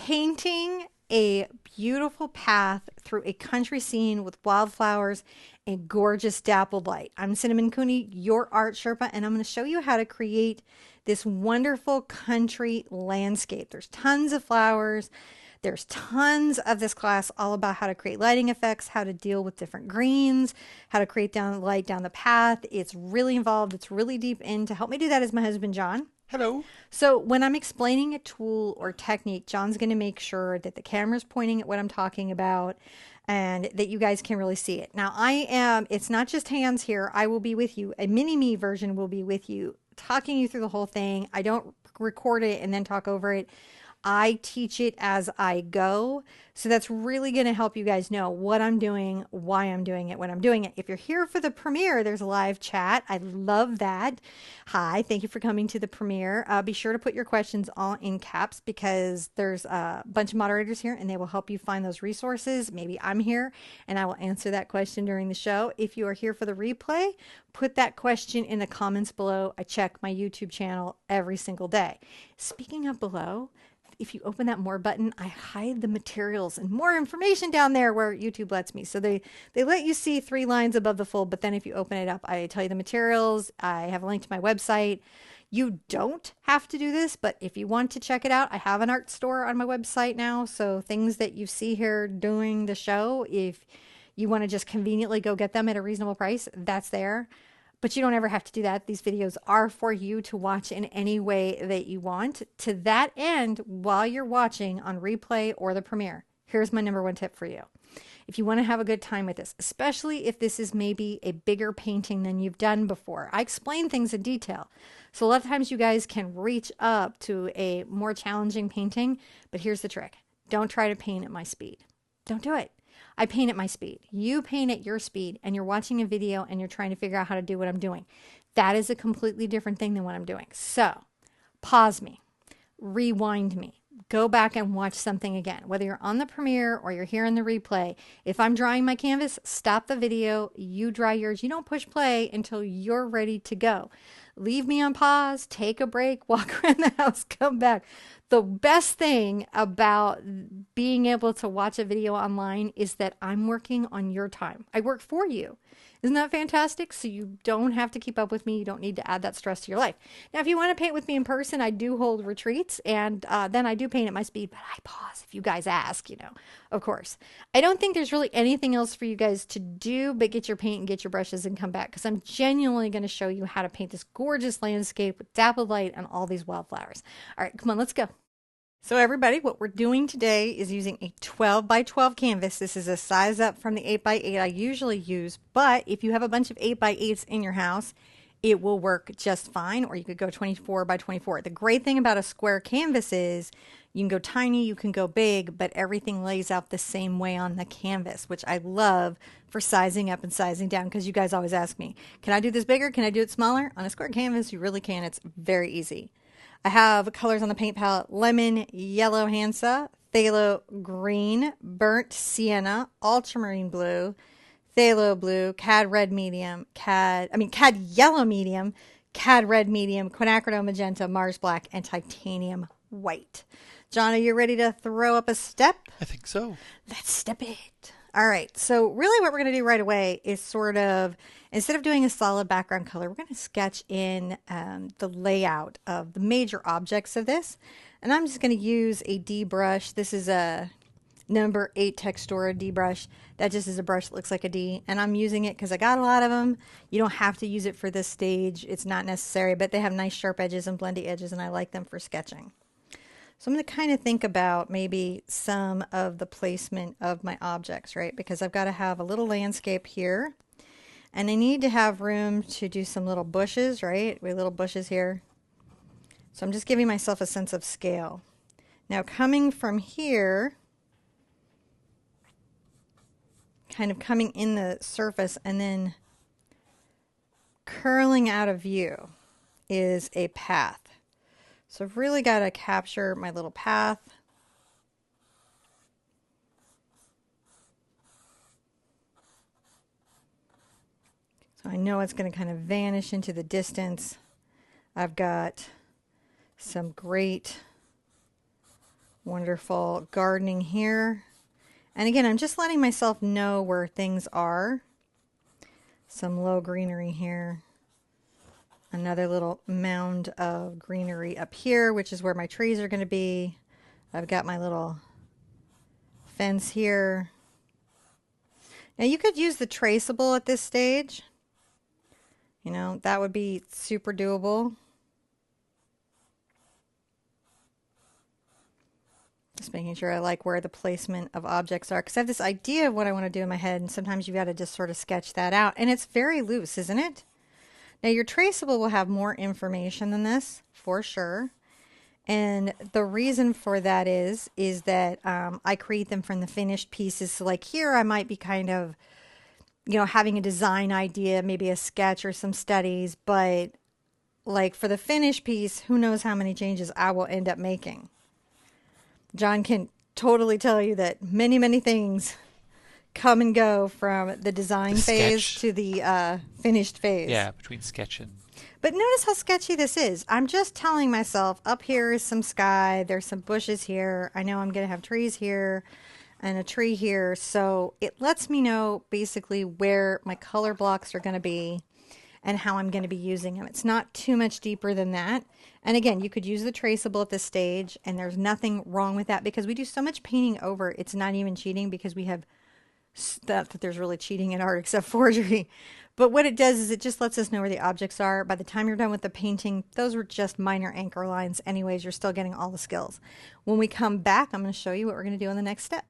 painting a beautiful path through a country scene with wildflowers and gorgeous dappled light. I'm Cinnamon Cooney, your Art Sherpa, and I'm going to show you how to create this wonderful country landscape. There's tons of flowers. There's tons of this class all about how to create lighting effects, how to deal with different greens, how to create light down the path. It's really involved. It's really deep in. To help me do that is my husband, John. Hello. So when I'm explaining a tool or technique, John's going to make sure that the camera's pointing at what I'm talking about and that you guys can really see it. Now it's not just hands here. I will be with you. A mini-me version will be with you, talking you through the whole thing. I don't record it and then talk over it. I teach it as I go. So that's really going to help you guys know what I'm doing, why I'm doing it, when I'm doing it. If you're here for the premiere, there's a live chat. I love that. Hi, thank you for coming to the premiere. Be sure to put your questions all in caps because there's a bunch of moderators here and they will help you find those resources. Maybe I'm here and I will answer that question during the show. If you are here for the replay, put that question in the comments below. I check my YouTube channel every single day. Speaking of below, if you open that more button, I hide the materials and more information down there where YouTube lets me. So they let you see 3 lines above the fold, but then if you open it up, I tell you the materials. I have a link to my website. You don't have to do this, but if you want to check it out, I have an art store on my website now. So things that you see here doing the show, if you want to just conveniently go get them at a reasonable price, that's there. But you don't ever have to do that. These videos are for you to watch in any way that you want. To that end, while you're watching on replay or the premiere, here's my number 1 tip for you. If you want to have a good time with this, especially if this is maybe a bigger painting than you've done before, I explain things in detail. So a lot of times you guys can reach up to a more challenging painting, but here's the trick. Don't try to paint at my speed. Don't do it. I paint at my speed. You paint at your speed and you're watching a video and you're trying to figure out how to do what I'm doing. That is a completely different thing than what I'm doing. So pause me, rewind me, go back and watch something again. Whether you're on the premiere or you're here in the replay, if I'm drawing my canvas, stop the video, you draw yours. You don't push play until you're ready to go. Leave me on pause, take a break, walk around the house, come back. The best thing about being able to watch a video online is that I'm working on your time. I work for you. Isn't that fantastic? So you don't have to keep up with me. You don't need to add that stress to your life. Now, if you want to paint with me in person, I do hold retreats and then I do paint at my speed, but I pause if you guys ask, of course. I don't think there's really anything else for you guys to do but get your paint and get your brushes and come back because I'm genuinely going to show you how to paint this gorgeous landscape with dappled light and all these wildflowers. All right, come on, let's go. So everybody, what we're doing today is using a 12 by 12 canvas. This is a size up from the 8 by 8 I usually use, but if you have a bunch of 8 by 8s in your house, it will work just fine, or you could go 24 by 24. The great thing about a square canvas is you can go tiny, you can go big, but everything lays out the same way on the canvas, which I love for sizing up and sizing down because you guys always ask me, can I do this bigger? Can I do it smaller? On a square canvas, you really can. It's very easy. I have colors on the paint palette: lemon, yellow Hansa, phthalo green, burnt sienna, ultramarine blue, phthalo blue, cad red medium, cad yellow medium, cad red medium, quinacridone magenta, Mars black, and titanium white. John, are you ready to throw up a step? I think so. Let's step it. All right, so really what we're going to do right away is sort of, instead of doing a solid background color, we're going to sketch in the layout of the major objects of this. And I'm just going to use a D brush. This is a number 8 Textural D brush. That just is a brush that looks like a D. And I'm using it because I got a lot of them. You don't have to use it for this stage. It's not necessary, but they have nice sharp edges and blendy edges, and I like them for sketching. So I'm going to kind of think about maybe some of the placement of my objects, right? Because I've got to have a little landscape here. And I need to have room to do some little bushes, right? We have little bushes here. So I'm just giving myself a sense of scale. Now coming from here, kind of coming in the surface and then curling out of view is a path. So I've really got to capture my little path. So I know it's going to kind of vanish into the distance. I've got some great Wonderful gardening here. And again, I'm just letting myself know where things are. Some low greenery here. Another little mound of greenery up here, which is where my trees are going to be. I've got my little fence here. Now you could use the traceable at this stage. You know, that would be super doable. Just making sure I like where the placement of objects are, because I have this idea of what I want to do in my head, and sometimes you've got to just sort of sketch that out. And it's very loose, isn't it? Now your traceable will have more information than this, for sure. And the reason for that is that I create them from the finished pieces. So like here I might be kind of, you know, having a design idea, maybe a sketch or some studies, but like for the finished piece, who knows how many changes I will end up making. John can totally tell you that many, many things come and go from the design phase to the finished phase. Yeah, between sketch and... But notice how sketchy this is. I'm just telling myself, up here is some sky, there's some bushes here, I know I'm going to have trees here and a tree here, so it lets me know basically where my color blocks are going to be and how I'm going to be using them. It's not too much deeper than that. And again, you could use the traceable at this stage, and there's nothing wrong with that because we do so much painting over, it's not even cheating because we have that there's really cheating in art except forgery. But what it does is it just lets us know where the objects are. By the time you're done with the painting, those were just minor anchor lines anyways. You're still getting all the skills. When we come back, I'm going to show you what we're going to do in the next step.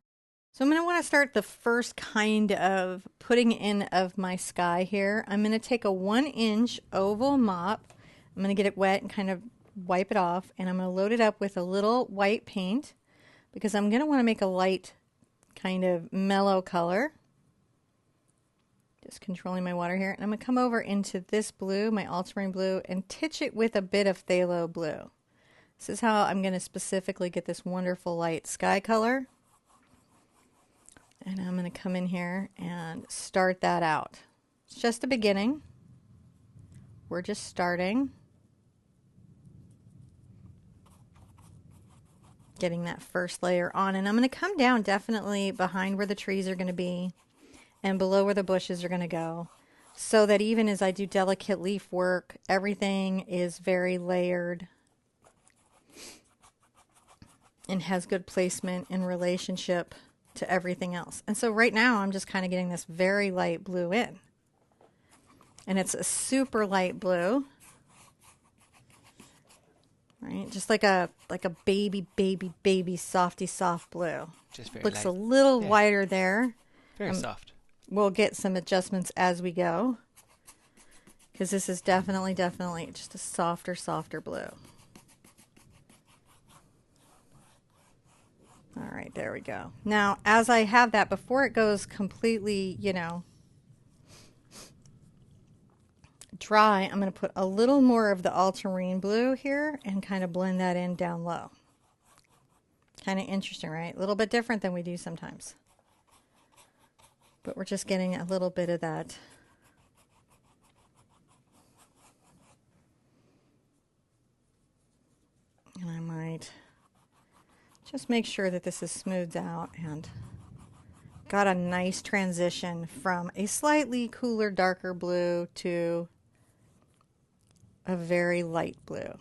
So I'm going to want to start the first kind of putting in of my sky here. I'm going to take a 1-inch oval mop. I'm going to get it wet and kind of wipe it off. And I'm going to load it up with a little white paint because I'm going to want to make a light kind of mellow color. Just controlling my water here. And I'm going to come over into this blue, my ultramarine blue, and titch it with a bit of phthalo blue. This is how I'm going to specifically get this wonderful light sky color. And I'm going to come in here and start that out. It's just the beginning. We're just starting. Getting that first layer on, and I'm going to come down definitely behind where the trees are going to be and below where the bushes are going to go, so that even as I do delicate leaf work, everything is very layered and has good placement in relationship to everything else. And so right now I'm just kind of getting this very light blue in, and it's a super light blue. Right, just like a baby softy soft blue. Just very looks light. A little whiter there. Very soft. We'll get some adjustments as we go, because this is definitely just a softer blue. All right, there we go. Now, as I have that, before it goes completely, you know, dry, I'm going to put a little more of the ultramarine blue here and kind of blend that in down low. Kind of interesting, right? A little bit different than we do sometimes. But we're just getting a little bit of that. And I might just make sure that this is smoothed out and got a nice transition from a slightly cooler, darker blue to a very light blue.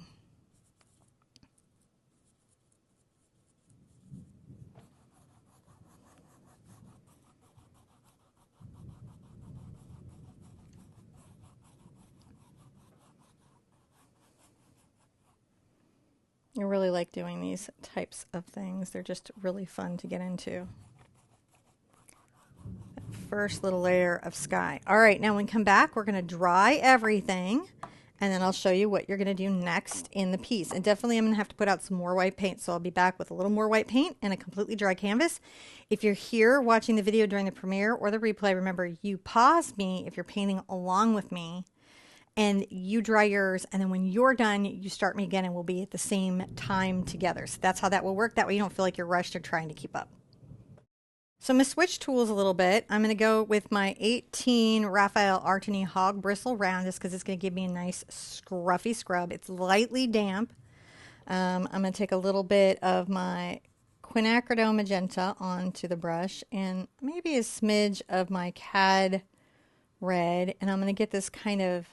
I really like doing these types of things. They're just really fun to get into. That first little layer of sky. All right, now when we come back, we're going to dry everything, and then I'll show you what you're going to do next in the piece. And definitely I'm going to have to put out some more white paint, so I'll be back with a little more white paint and a completely dry canvas. If you're here watching the video during the premiere or the replay, remember you pause me if you're painting along with me, and you dry yours, and then when you're done, you start me again, and we'll be at the same time together. So that's how that will work. That way you don't feel like you're rushed or trying to keep up. So I'm going to switch tools a little bit. I'm going to go with my 18 Raphael Artini Hog Bristle Round, just because it's going to give me a nice scruffy scrub. It's lightly damp. I'm going to take a little bit of my quinacridone magenta onto the brush and maybe a smidge of my cad red, and I'm going to get this kind of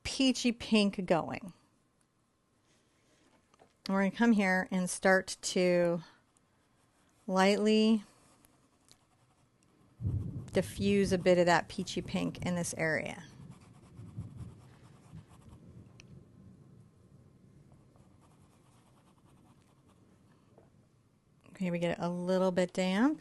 peachy pink going. And we're going to come here and start to lightly diffuse a bit of that peachy pink in this area. Okay, we get it a little bit damp.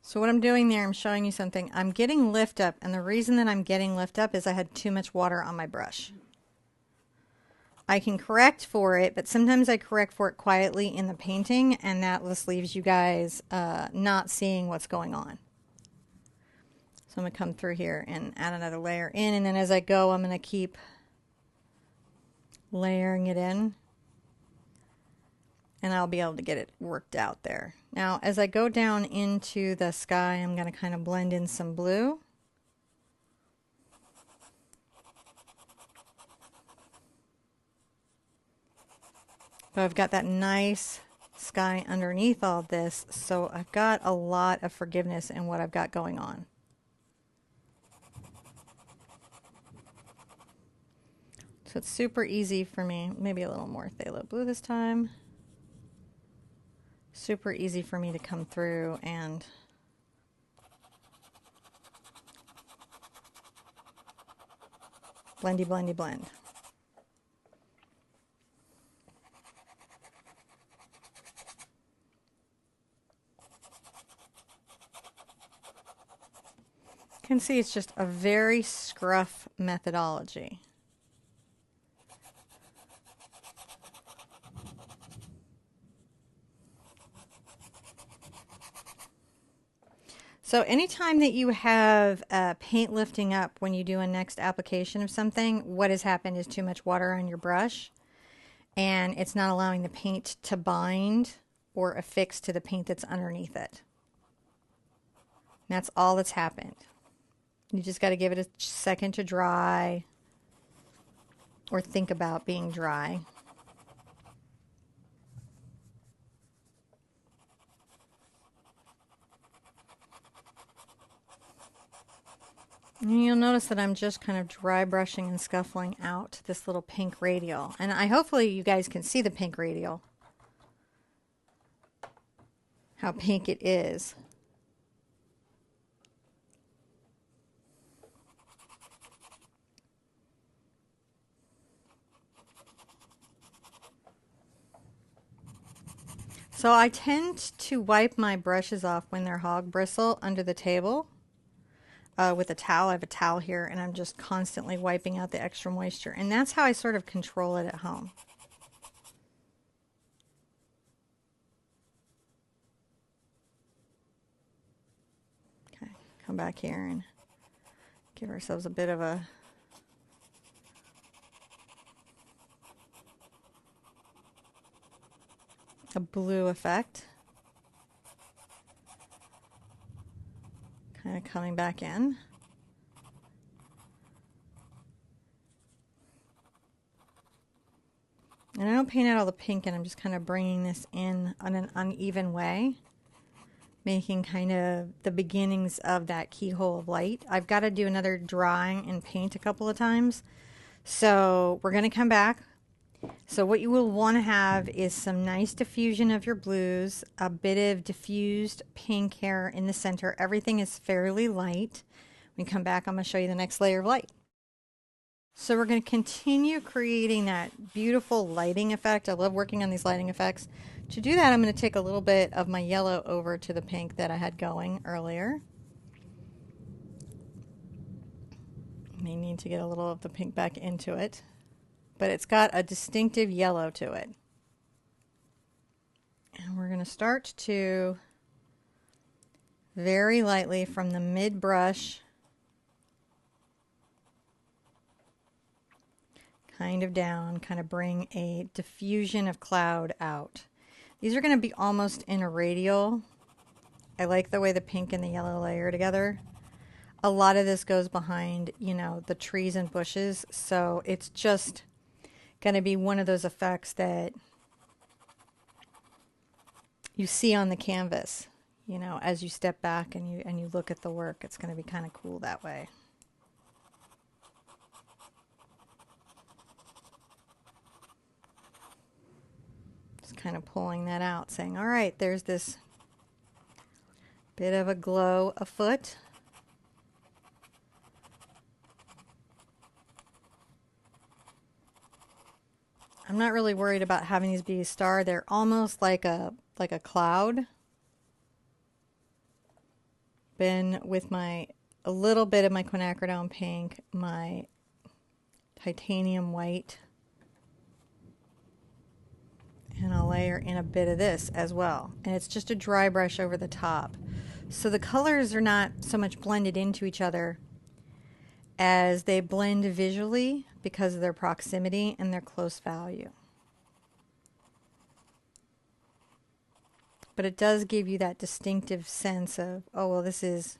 So what I'm doing there, I'm showing you something. I'm getting lift up, and the reason that I'm getting lift up is I had too much water on my brush. I can correct for it, but sometimes I correct for it quietly in the painting, and that just leaves you guys not seeing what's going on. So I'm going to come through here and add another layer in, and then as I go, I'm going to keep layering it in, and I'll be able to get it worked out there. Now, as I go down into the sky, I'm going to kind of blend in some blue. But I've got that nice sky underneath all this, so I've got a lot of forgiveness in what I've got going on. So it's super easy for me, maybe a little more phthalo blue this time. Super easy for me to come through and blendy, blendy, blend. You can see it's just a very scruff methodology. So anytime that you have paint lifting up when you do a next application of something, what has happened is too much water on your brush, and it's not allowing the paint to bind or affix to the paint that's underneath it. And that's all that's happened. You just got to give it a second to dry, or think about being dry. And you'll notice that I'm just kind of dry brushing and scuffling out this little pink radial. And hopefully you guys can see the pink radial. How pink it is. So I tend to wipe my brushes off when they're hog bristle under the table. With a towel. I have a towel here, and I'm just constantly wiping out the extra moisture. And that's how I sort of control it at home. Okay, come back here and give ourselves a bit of a blue effect. Kind of coming back in. And I don't paint out all the pink, and I'm just kind of bringing this in on an uneven way, making kind of the beginnings of that keyhole of light. I've got to do another dry and paint a couple of times. So we're going to come back. So what you will want to have is some nice diffusion of your blues, a bit of diffused pink here in the center. Everything is fairly light. When we come back, I'm going to show you the next layer of light. So we're going to continue creating that beautiful lighting effect. I love working on these lighting effects. To do that, I'm going to take a little bit of my yellow over to the pink that I had going earlier. May need to get a little of the pink back into it, but it's got a distinctive yellow to it. And we're going to start to very lightly from the mid brush kind of down, kind of bring a diffusion of cloud out. These are going to be almost in a radial. I like the way the pink and the yellow layer together. A lot of this goes behind, you know, the trees and bushes, so it's just going to be one of those effects that you see on the canvas, you know, as you step back and you look at the work. It's going to be kind of cool that way. Just kind of pulling that out, saying, all right, there's this bit of a glow afoot. I'm not really worried about having these be a star. They're almost like a cloud. Been with a little bit of my quinacridone pink, my titanium white, and I'll layer in a bit of this as well. And it's just a dry brush over the top. So the colors are not so much blended into each other as they blend visually because of their proximity and their close value. But it does give you that distinctive sense of, oh, well, this is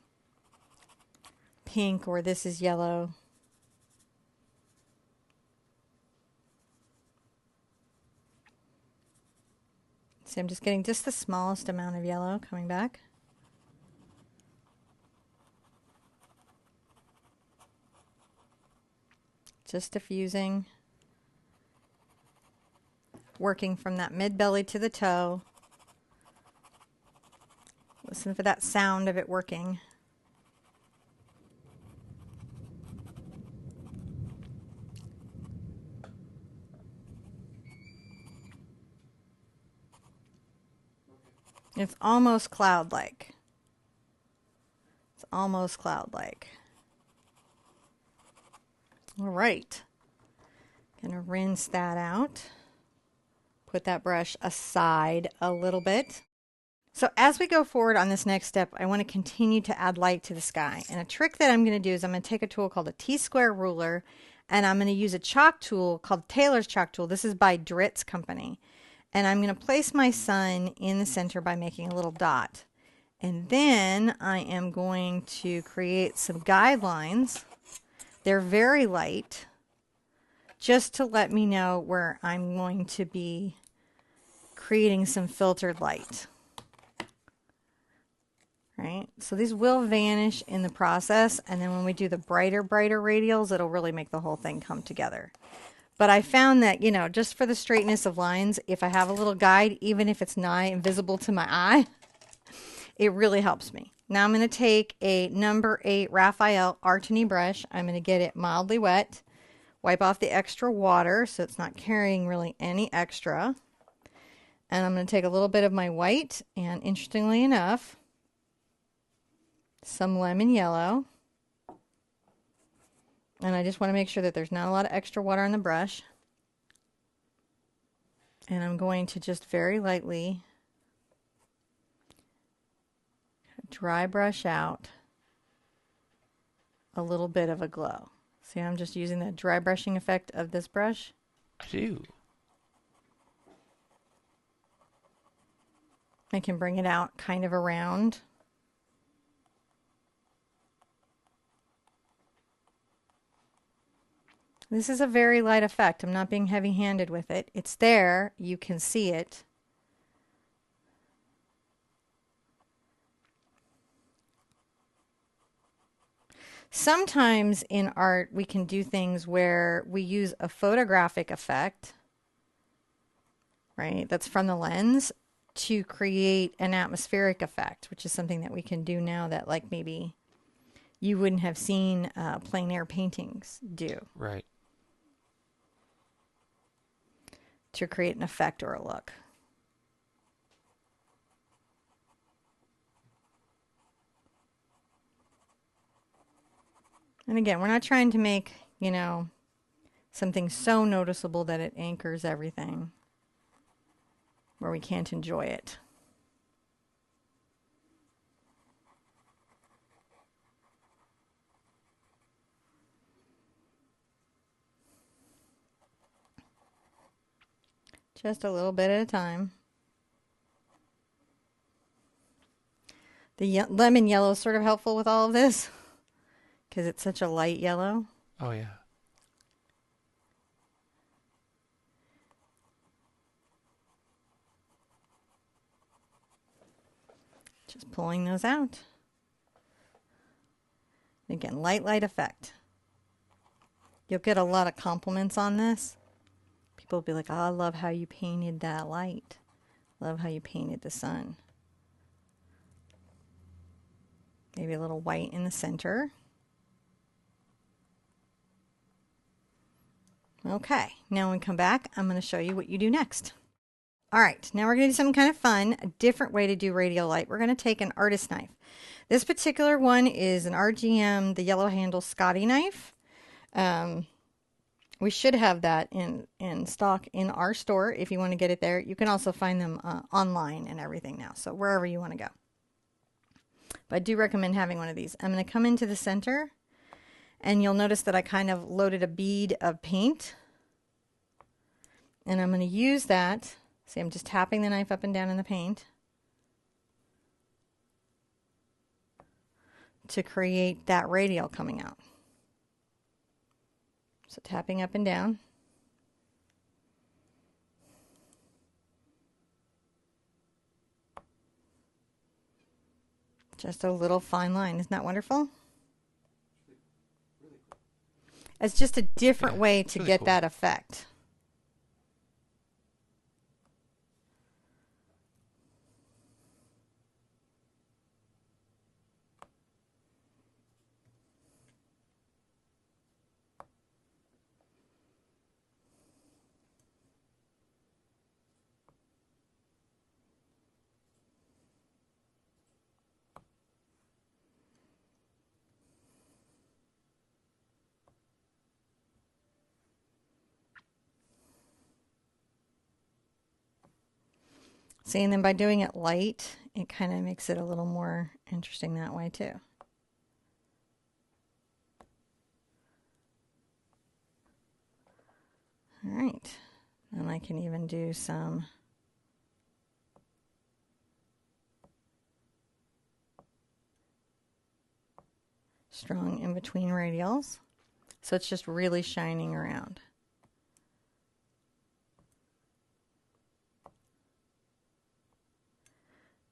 pink or this is yellow. See, I'm just getting just the smallest amount of yellow coming back. Just diffusing. Working from that mid-belly to the toe. Listen for that sound of it working. It's almost cloud-like. It's almost cloud-like. All right. Gonna rinse that out. Put that brush aside a little bit. So as we go forward on this next step, I want to continue to add light to the sky. And a trick that I'm going to do is I'm going to take a tool called a T-square ruler, and I'm going to use a chalk tool called Taylor's Chalk Tool. This is by Dritz Company. And I'm going to place my sun in the center by making a little dot. And then I am going to create some guidelines. They're very light, just to let me know where I'm going to be creating some filtered light. Right? So these will vanish in the process, and then when we do the brighter radials, it'll really make the whole thing come together. But I found that, you know, just for the straightness of lines, if I have a little guide, even if it's nigh invisible to my eye, it really helps me. Now I'm going to take a number 8 Raphael Artini brush. I'm going to get it mildly wet, wipe off the extra water so it's not carrying really any extra. And I'm going to take a little bit of my white, and interestingly enough, some lemon yellow. And I just want to make sure that there's not a lot of extra water on the brush. And I'm going to just very lightly dry brush out a little bit of a glow. See, I'm just using the dry brushing effect of this brush. I do. I can bring it out kind of around. This is a very light effect. I'm not being heavy-handed with it. It's there. You can see it. Sometimes in art, we can do things where we use a photographic effect, right? That's from the lens to create an atmospheric effect, which is something that we can do now that like maybe you wouldn't have seen plein air paintings do. Right. To create an effect or a look. And again, we're not trying to make, you know, something so noticeable that it anchors everything where we can't enjoy it. Just a little bit at a time. The lemon yellow is sort of helpful with all of this because it's such a light yellow. Oh, yeah. Just pulling those out. Again, light effect. You'll get a lot of compliments on this. People will be like, oh, I love how you painted that light. Love how you painted the sun. Maybe a little white in the center. Okay, now when we come back, I'm going to show you what you do next. All right, now we're going to do something kind of fun, a different way to do radial light. We're going to take an artist knife. This particular one is an RGM, the yellow handle Scotty knife. We should have that in stock in our store if you want to get it there. You can also find them online and everything now, so wherever you want to go. But I do recommend having one of these. I'm going to come into the center, and you'll notice that I kind of loaded a bead of paint. And I'm going to use that. See, I'm just tapping the knife up and down in the paint to create that radial coming out. So tapping up and down. Just a little fine line. Isn't that wonderful? It's just a different way to really get cool. that effect. See, and then by doing it light, it kind of makes it a little more interesting that way too. All right, and I can even do some strong in between radials. So it's just really shining around.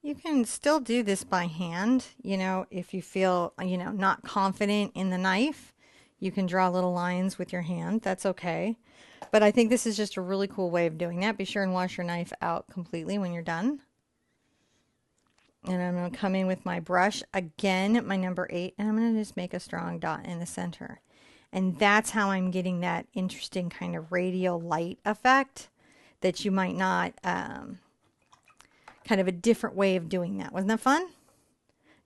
You can still do this by hand, you know, if you feel, you know, not confident in the knife. You can draw little lines with your hand. That's okay. But I think this is just a really cool way of doing that. Be sure and wash your knife out completely when you're done. And I'm going to come in with my brush, again, my number 8, and I'm going to just make a strong dot in the center. And that's how I'm getting that interesting kind of radial light effect that you might not, kind of a different way of doing that. Wasn't that fun?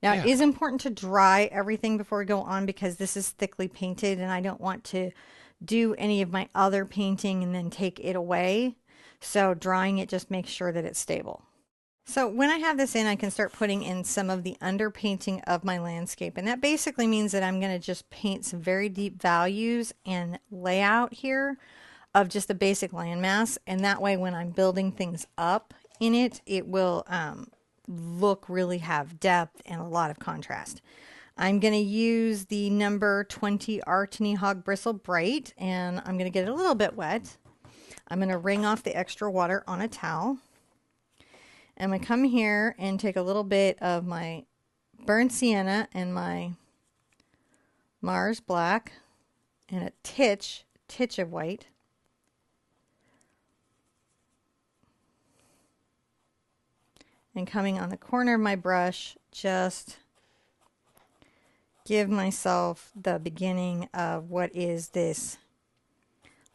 Now, Yeah. it is important to dry everything before we go on because this is thickly painted and I don't want to do any of my other painting and then take it away. So drying it just makes sure that it's stable. So when I have this in, I can start putting in some of the underpainting of my landscape. And that basically means that I'm going to just paint some very deep values and layout here of just the basic landmass. And that way when I'm building things up in it, it will look really have depth and a lot of contrast. I'm going to use the number 20 Artany Hog Bristle Bright, and I'm going to get it a little bit wet. I'm going to wring off the extra water on a towel. I'm going to come here and take a little bit of my burnt sienna and my Mars Black and a titch of white. And coming on the corner of my brush, just give myself the beginning of what is this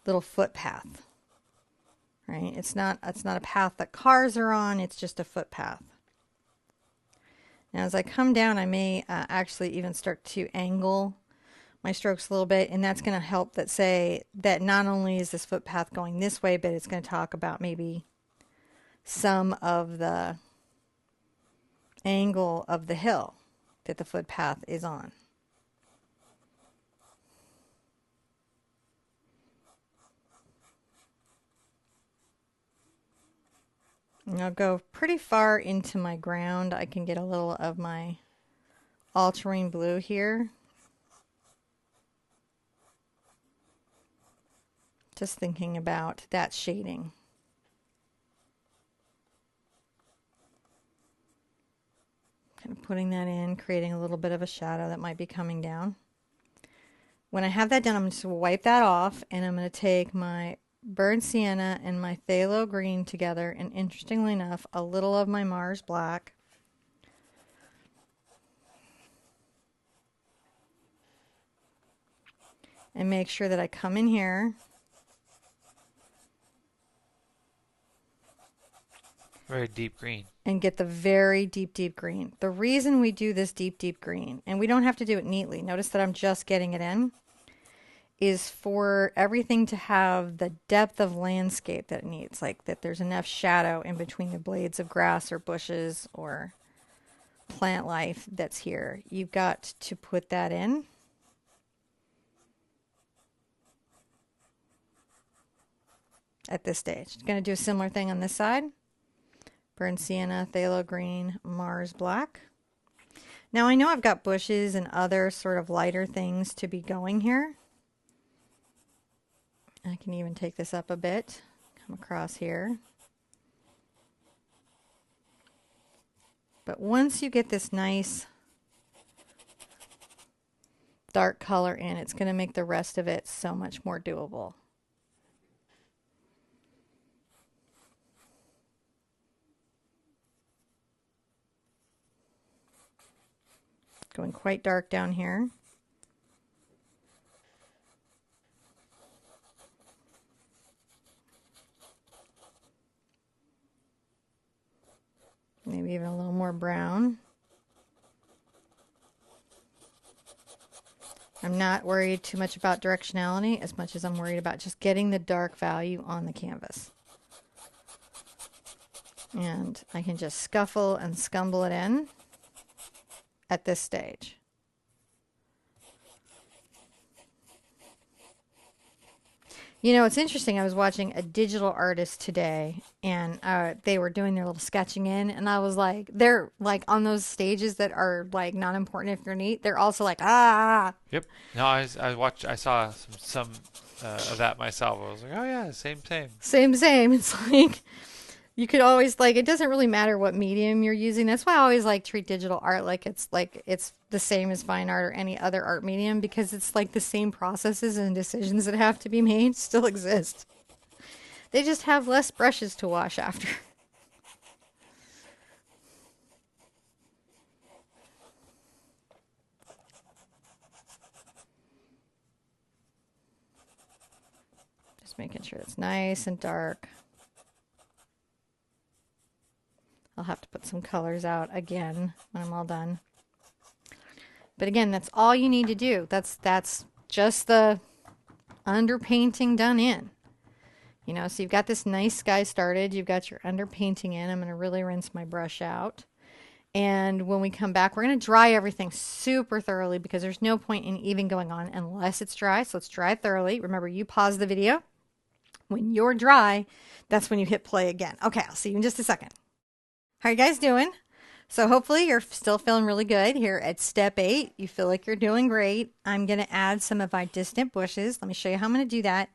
little footpath. Right? It's not a path that cars are on, it's just a footpath. Now as I come down, I may actually even start to angle my strokes a little bit, and that's going to help that say that not only is this footpath going this way, but it's going to talk about maybe some of the angle of the hill that the footpath is on. And I'll go pretty far into my ground. I can get a little of my ultramarine blue here. Just thinking about that shading. Kind of putting that in, creating a little bit of a shadow that might be coming down. When I have that done, I'm just going to wipe that off, and I'm going to take my burnt sienna and my phthalo green together, and interestingly enough, a little of my Mars black. And make sure that I come in here. Very deep green. And get the very deep, deep green. The reason we do this deep, deep green, and we don't have to do it neatly, notice that I'm just getting it in, is for everything to have the depth of landscape that it needs. Like that there's enough shadow in between the blades of grass or bushes or plant life that's here. You've got to put that in. At this stage. Going to do a similar thing on this side. Burnt sienna, phthalo green, Mars black. Now I know I've got bushes and other sort of lighter things to be going here. I can even take this up a bit, come across here. But once you get this nice dark color in, it's going to make the rest of it so much more doable. Going quite dark down here. Maybe even a little more brown. I'm not worried too much about directionality as much as I'm worried about just getting the dark value on the canvas. And I can just scuffle and scumble it in at this stage. You know, it's interesting. I was watching a digital artist today, and they were doing their little sketching in, and I was like, they're like on those stages that are like not important if you're neat. They're also like, ah. Yep. No, I saw some of that myself. I was like, oh yeah, same. Same. It's like you could always like, it doesn't really matter what medium you're using. That's why I always like treat digital art like it's the same as fine art or any other art medium, because it's like the same processes and decisions that have to be made still exist. They just have less brushes to wash after. Just making sure it's nice and dark. I'll have to put some colors out again when I'm all done. But again, that's all you need to do. That's just the underpainting done in. You know, so you've got this nice sky started. You've got your underpainting in. I'm going to really rinse my brush out. And when we come back, we're going to dry everything super thoroughly because there's no point in even going on unless it's dry. So let's dry it thoroughly. Remember, you pause the video. When you're dry, that's when you hit play again. Okay, I'll see you in just a second. How are you guys doing? So hopefully you're still feeling really good here at step 8. You feel like you're doing great. I'm going to add some of my distant bushes. Let me show you how I'm going to do that.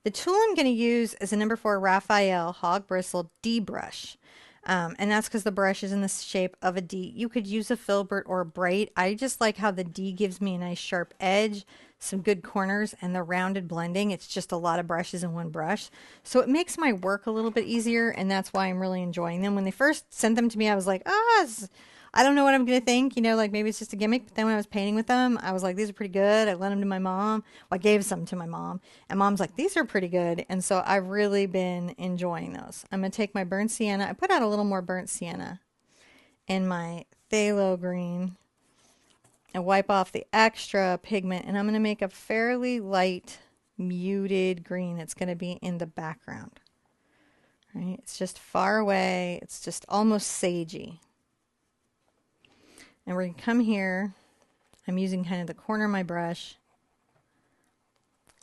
The tool I'm going to use is a number 4 Raphael Hog Bristle D brush. And that's because the brush is in the shape of a D. You could use a filbert or a braid. I just like how the D gives me a nice sharp edge, some good corners, and the rounded blending. It's just a lot of brushes in one brush. So it makes my work a little bit easier, and that's why I'm really enjoying them. When they first sent them to me, I was like, I don't know what I'm going to think, you know, like maybe it's just a gimmick. But then when I was painting with them, I was like, these are pretty good. I lent them to my mom. Well, I gave some to my mom, and mom's like, these are pretty good. And so I've really been enjoying those. I'm going to take my burnt sienna. I put out a little more burnt sienna in my phthalo green and wipe off the extra pigment. And I'm going to make a fairly light, muted green that's going to be in the background. Right? It's just far away. It's just almost sagey. And we're going to come here. I'm using kind of the corner of my brush.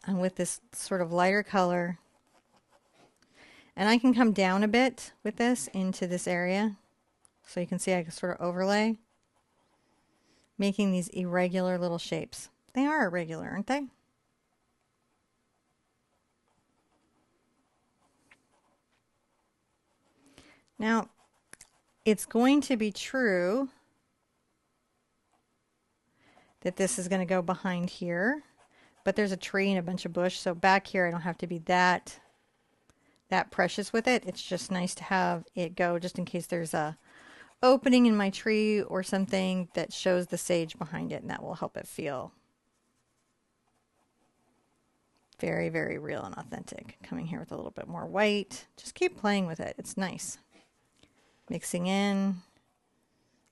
And with this sort of lighter color, And I can come down a bit with this into this area. So you can see I can sort of overlay, making these irregular little shapes. They are irregular, aren't they? Now, it's going to be true that this is going to go behind here, but there's a tree and a bunch of bush, so back here I don't have to be that precious with it. It's just nice to have it go just in case there's a opening in my tree or something that shows the sage behind it, and that will help it feel very, very real and authentic. Coming here with a little bit more white. Just keep playing with it. It's nice. Mixing in.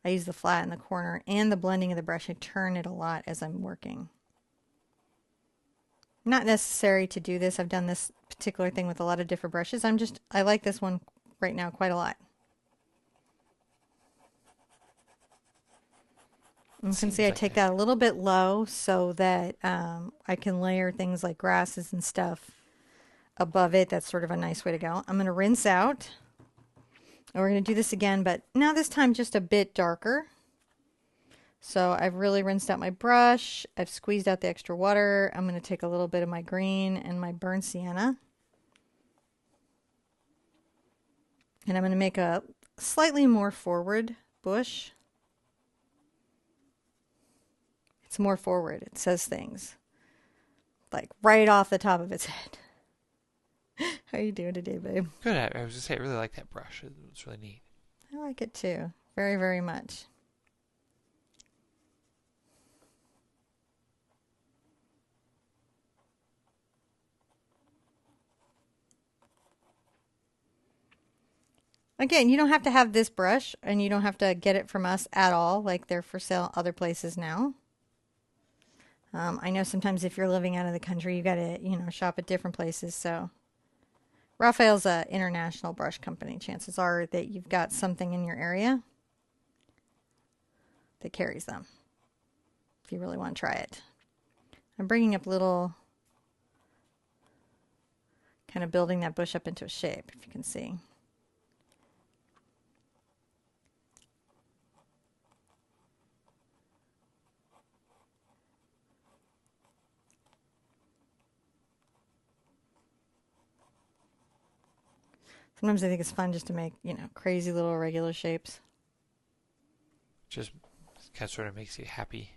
I use the flat in the corner and the blending of the brush. I turn it a lot as I'm working. Not necessary to do this. I've done this particular thing with a lot of different brushes. I like this one right now quite a lot. You can see I take that a little bit low so that I can layer things like grasses and stuff above it. That's sort of a nice way to go. I'm going to rinse out. And we're going to do this again, but now this time just a bit darker. So I've really rinsed out my brush. I've squeezed out the extra water. I'm going to take a little bit of my green and my burnt sienna. And I'm going to make a slightly more forward bush. It's more forward. It says things like right off the top of its head. How are you doing today, babe? Good. I was going to say, I really like that brush. It's really neat. I like it too. Very, very much. Again, you don't have to have this brush, and you don't have to get it from us at all. Like, they're for sale other places now. I know sometimes if you're living out of the country, you got to, shop at different places. So Raphael's an international brush company. Chances are that you've got something in your area that carries them if you really want to try it. I'm bringing up little, kind of building that bush up into a shape, if you can see. Sometimes I think it's fun just to make, crazy little irregular shapes. Just kind of sort of makes you happy.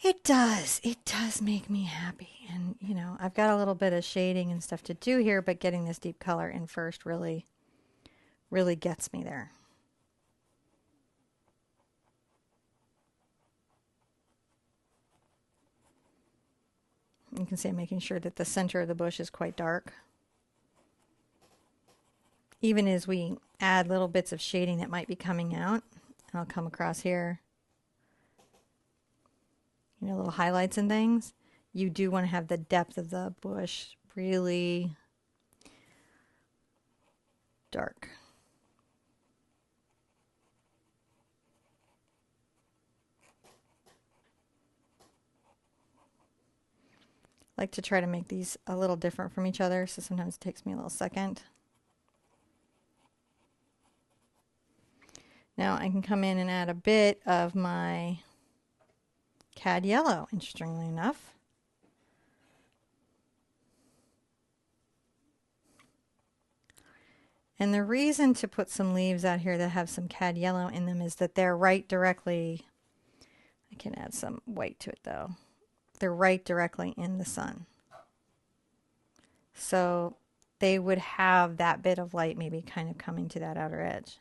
It does. It does make me happy. And, I've got a little bit of shading and stuff to do here, but getting this deep color in first really, really gets me there. You can see I'm making sure that the center of the bush is quite dark. Even as we add little bits of shading that might be coming out, and I'll come across here, little highlights and things, you do want to have the depth of the bush really dark. I like to try to make these a little different from each other, so sometimes it takes me a little second. Now I can come in and add a bit of my cad yellow, interestingly enough. And the reason to put some leaves out here that have some cad yellow in them is that they're right directly, I can add some white to it though, they're right directly in the sun. So they would have that bit of light maybe kind of coming to that outer edge.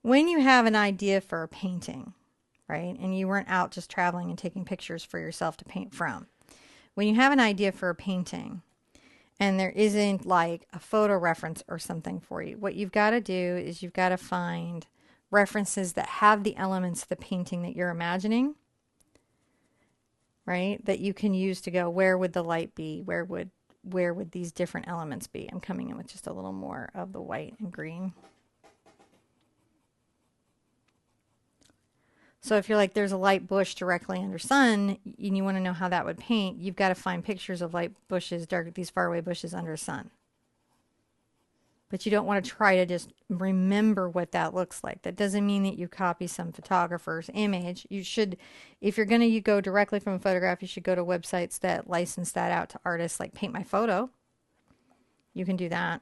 When you have an idea for a painting, right, and you weren't out just traveling and taking pictures for yourself to paint from, when you have an idea for a painting and there isn't like a photo reference or something for you, what you've got to do is you've got to find references that have the elements of the painting that you're imagining, right, that you can use to go, where would the light be? Where would these different elements be? I'm coming in with just a little more of the white and green. So if you're like, there's a light bush directly under sun and you want to know how that would paint, you've got to find pictures of light bushes, dark, these faraway bushes under sun. But you don't want to try to just remember what that looks like. That doesn't mean that you copy some photographer's image. You should, if you're going to go directly from a photograph, you should go to websites that license that out to artists, like Paint My Photo. You can do that.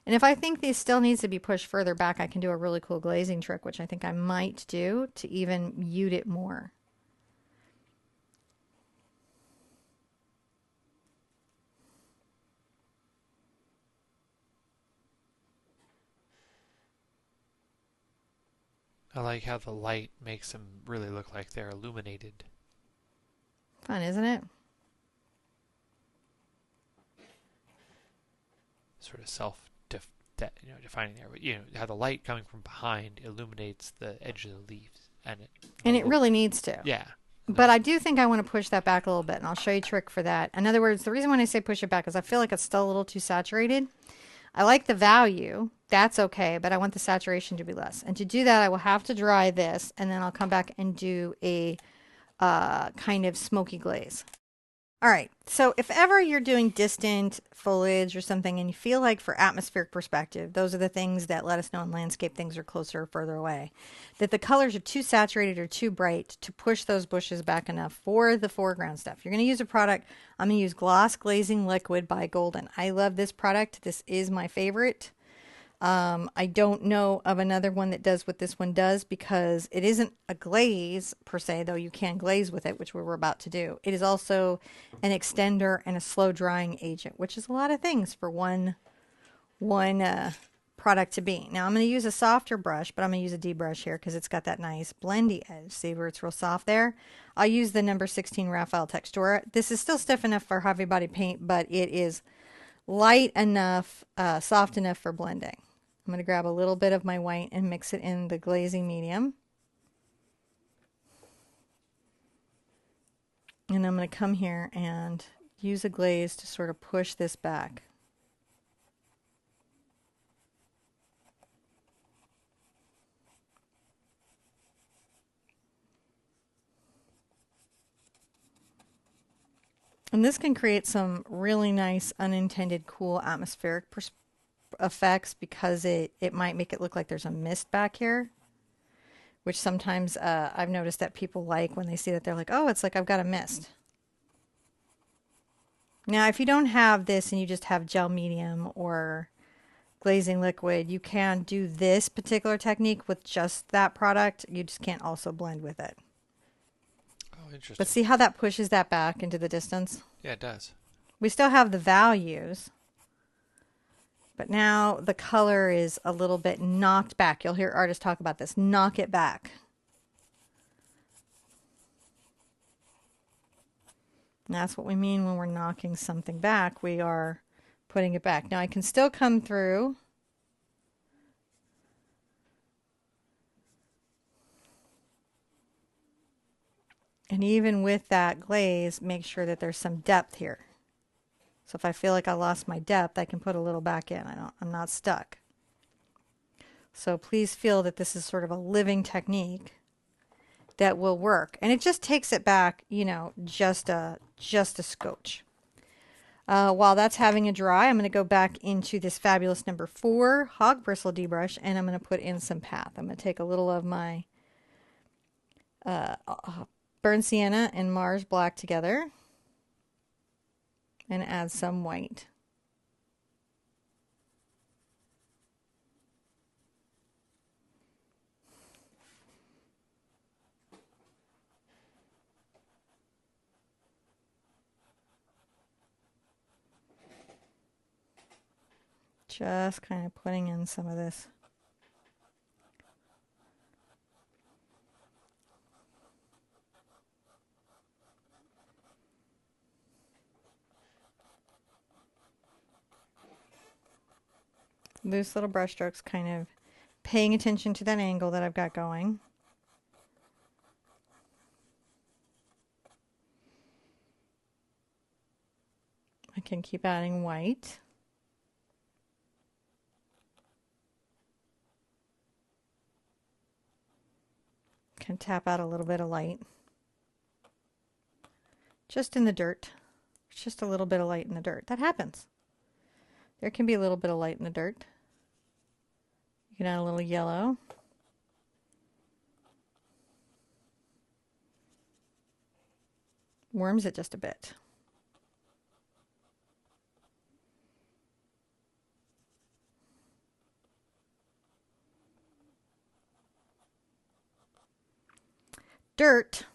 And if I think these still needs to be pushed further back, I can do a really cool glazing trick, which I think I might do to even mute it more. I like how the light makes them really look like they're illuminated. Fun, isn't it? Sort of defining there, but how the light coming from behind illuminates the edge of the leaves, and it really needs to. Yeah. But I do think I want to push that back a little bit, and I'll show you a trick for that. In other words, the reason when I say push it back is I feel like it's still a little too saturated. I like the value, that's okay, but I want the saturation to be less. And to do that, I will have to dry this, and then I'll come back and do a kind of smoky glaze. All right, so if ever you're doing distant foliage or something and you feel like for atmospheric perspective, those are the things that let us know in landscape things are closer or further away, that the colors are too saturated or too bright to push those bushes back enough for the foreground stuff. You're going to use a product, I'm going to use Gloss Glazing Liquid by Golden. I love this product. This is my favorite. I don't know of another one that does what this one does because it isn't a glaze per se, though you can glaze with it, which we're about to do. It is also an extender and a slow drying agent, which is a lot of things for one product to be. Now I'm going to use a softer brush, but I'm going to use a D brush here because it's got that nice blendy edge. See where it's real soft there? I'll use the number 16 Radial Textural. This is still stiff enough for heavy body paint, but it is light enough, soft enough for blending. I'm going to grab a little bit of my white and mix it in the glazing medium. And I'm going to come here and use a glaze to sort of push this back. And this can create some really nice unintended cool atmospheric effects because it might make it look like there's a mist back here, which sometimes I've noticed that people like when they see that. They're like, oh, it's like I've got a mist. Now if you don't have this and you just have gel medium or glazing liquid, you can do this particular technique with just that product. You just can't also blend with it. Oh, interesting. But see how that pushes that back into the distance? Yeah, it does. We still have the values, but now the color is a little bit knocked back. You'll hear artists talk about this. Knock it back. And that's what we mean when we're knocking something back. We are putting it back. Now I can still come through and even with that glaze, make sure that there's some depth here. So if I feel like I lost my depth, I can put a little back in. I'm not stuck. So please feel that this is sort of a living technique that will work. And it just takes it back, just a scotch. While that's having a dry, I'm going to go back into this fabulous number 4 Hog Bristle D-brush, and I'm going to put in some path. I'm going to take a little of my Burnt Sienna and Mars Black together and add some white. Just kind of putting in some of this. Loose little brush strokes, kind of paying attention to that angle that I've got going. can keep adding white. Can tap out a little bit of light. Just in the dirt. Just a little bit of light in the dirt. That happens. There can be a little bit of light in the dirt. You can add a little yellow. Warms it just a bit. Dirt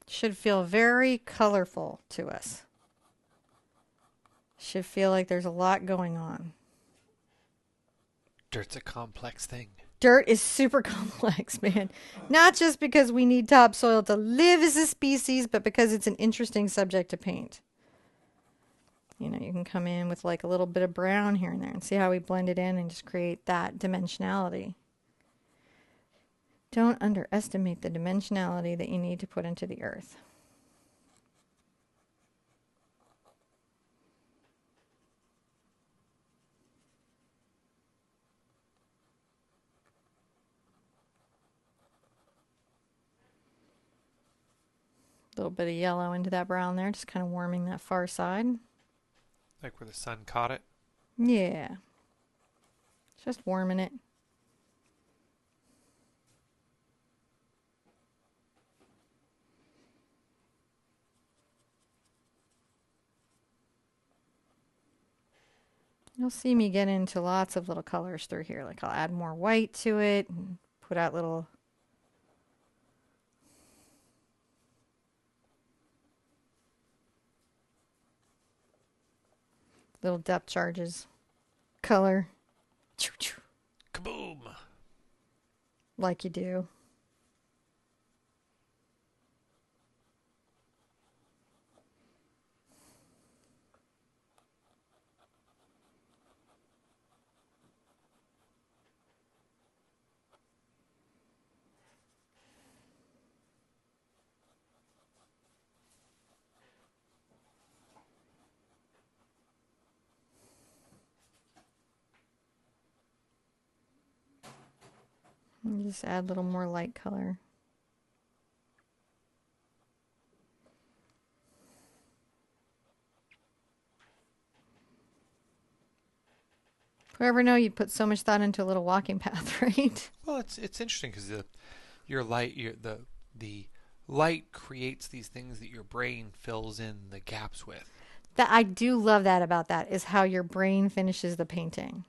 should feel very colorful to us. Should feel like there's a lot going on. Dirt's a complex thing. Dirt is super complex, man. Not just because we need topsoil to live as a species, but because it's an interesting subject to paint. You know, you can come in with like a little bit of brown here and there and see how we blend it in and just create that dimensionality. Don't underestimate the dimensionality that you need to put into the earth. A little bit of yellow into that brown there, just kind of warming that far side. Like where the sun caught it? Yeah. Just warming it. You'll see me get into lots of little colors through here. Like I'll add more white to it and put out little depth charges. Color. Kaboom! Like you do. And just add a little more light color. Whoever knew you'd put so much thought into a little walking path, right? Well, it's interesting because the light creates these things that your brain fills in the gaps with. That I do love that about that is how your brain finishes the painting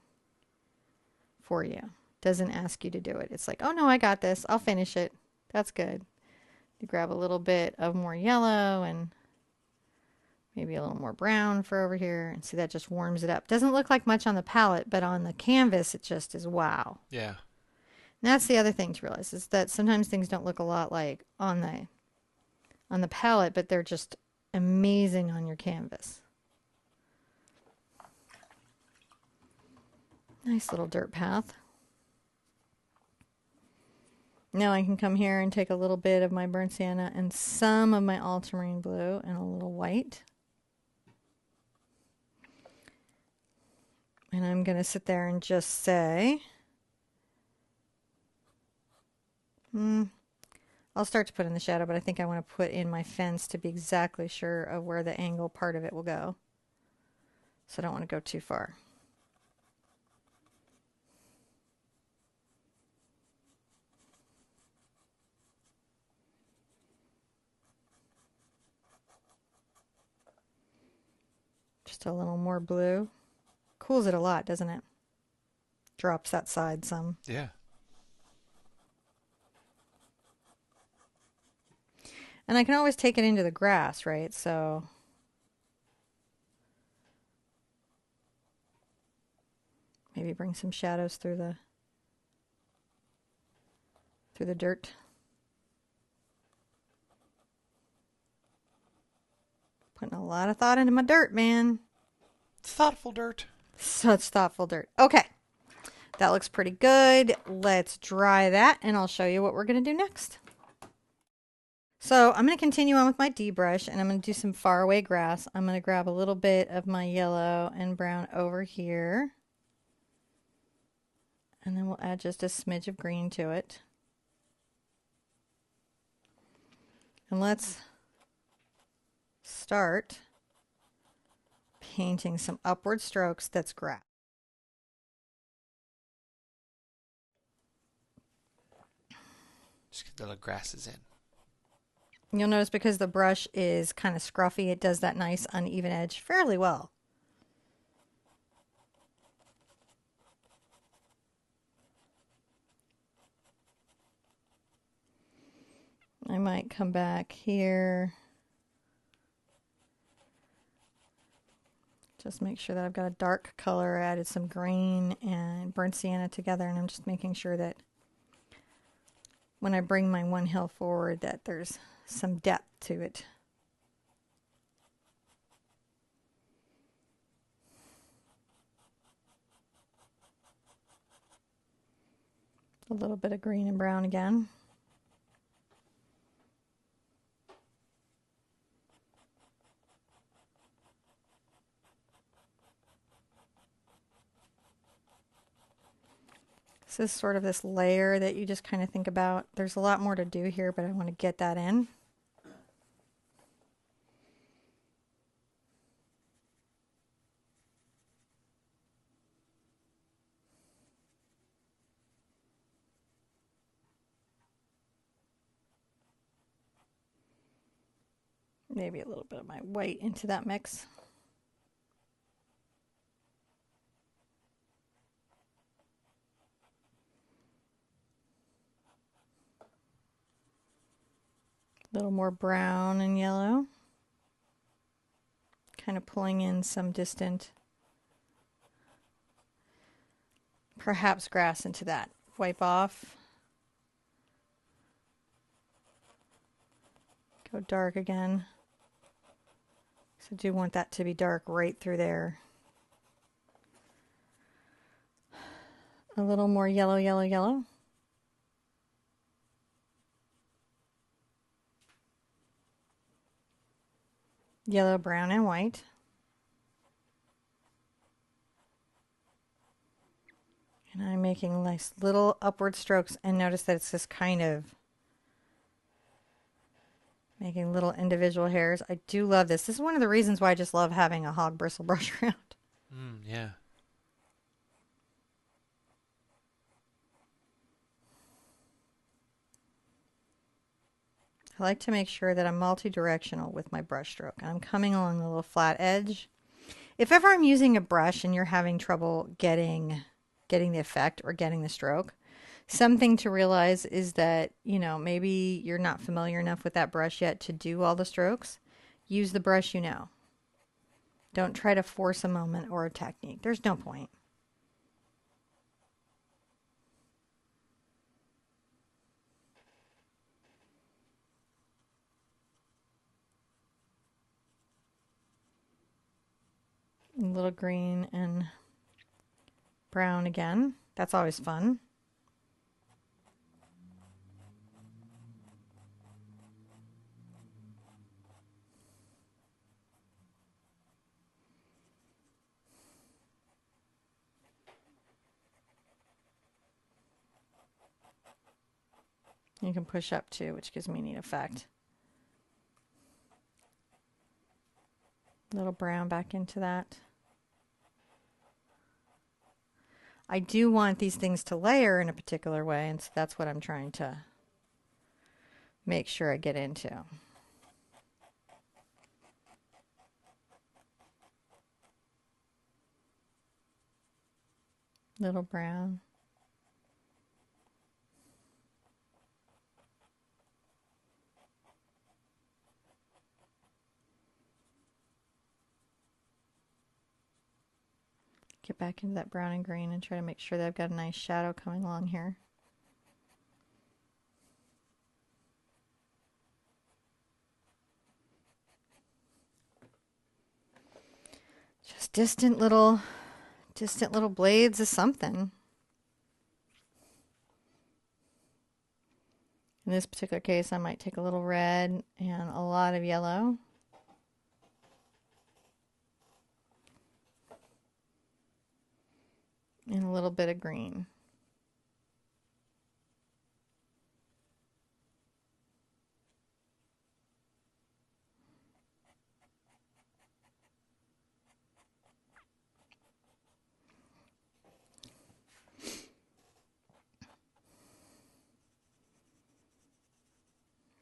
for you. Doesn't ask you to do it. It's like, oh no, I got this. I'll finish it. That's good. You grab a little bit of more yellow and maybe a little more brown for over here. And see, that just warms it up. Doesn't look like much on the palette, but on the canvas, it just is wow. Yeah. And that's the other thing to realize is that sometimes things don't look a lot like on the palette, but they're just amazing on your canvas. Nice little dirt path. Now I can come here and take a little bit of my burnt sienna and some of my ultramarine blue and a little white. And I'm going to sit there and just say, I'll start to put in the shadow, but I think I want to put in my fence to be exactly sure of where the angle part of it will go. So I don't want to go too far. Just a little more blue. Cools it a lot, doesn't it? Drops that side some. Yeah. And I can always take it into the grass, right? So maybe bring some shadows through the dirt. Putting a lot of thought into my dirt, man. Thoughtful dirt. Such thoughtful dirt. Okay. That looks pretty good. Let's dry that and I'll show you what we're going to do next. So I'm going to continue on with my D brush and I'm going to do some faraway grass. I'm going to grab a little bit of my yellow and brown over here. And then we'll add just a smidge of green to it. And let's start painting some upward strokes that's grass. Just get the little grasses in. You'll notice because the brush is kind of scruffy, it does that nice uneven edge fairly well. I might come back here. Just make sure that I've got a dark color, added some green and burnt sienna together, and I'm just making sure that when I bring my one hill forward that there's some depth to it. A little bit of green and brown again. This is sort of this layer that you just kind of think about. There's a lot more to do here, but I want to get that in. Maybe a little bit of my white into that mix. A little more brown and yellow. Kind of pulling in some distant, perhaps grass into that. Wipe off. Go dark again. So I do want that to be dark right through there. A little more yellow, yellow, yellow. Yellow, brown, and white. And I'm making nice little upward strokes, and notice that it's just kind of making little individual hairs. I do love this. This is one of the reasons why I just love having a hog bristle brush around. Yeah. I like to make sure that I'm multi-directional with my brush stroke. I'm coming along the little flat edge. If ever I'm using a brush and you're having trouble getting the effect or getting the stroke, something to realize is that, you know, maybe you're not familiar enough with that brush yet to do all the strokes. Use the brush you know. Don't try to force a moment or a technique. There's no point. A little green and brown again. That's always fun. You can push up too, which gives me a neat effect. A little brown back into that. I do want these things to layer in a particular way, and so that's what I'm trying to make sure I get into. Little brown. Get back into that brown and green and try to make sure that I've got a nice shadow coming along here. Just distant little blades of something. In this particular case, I might take a little red and a lot of yellow. And a little bit of green.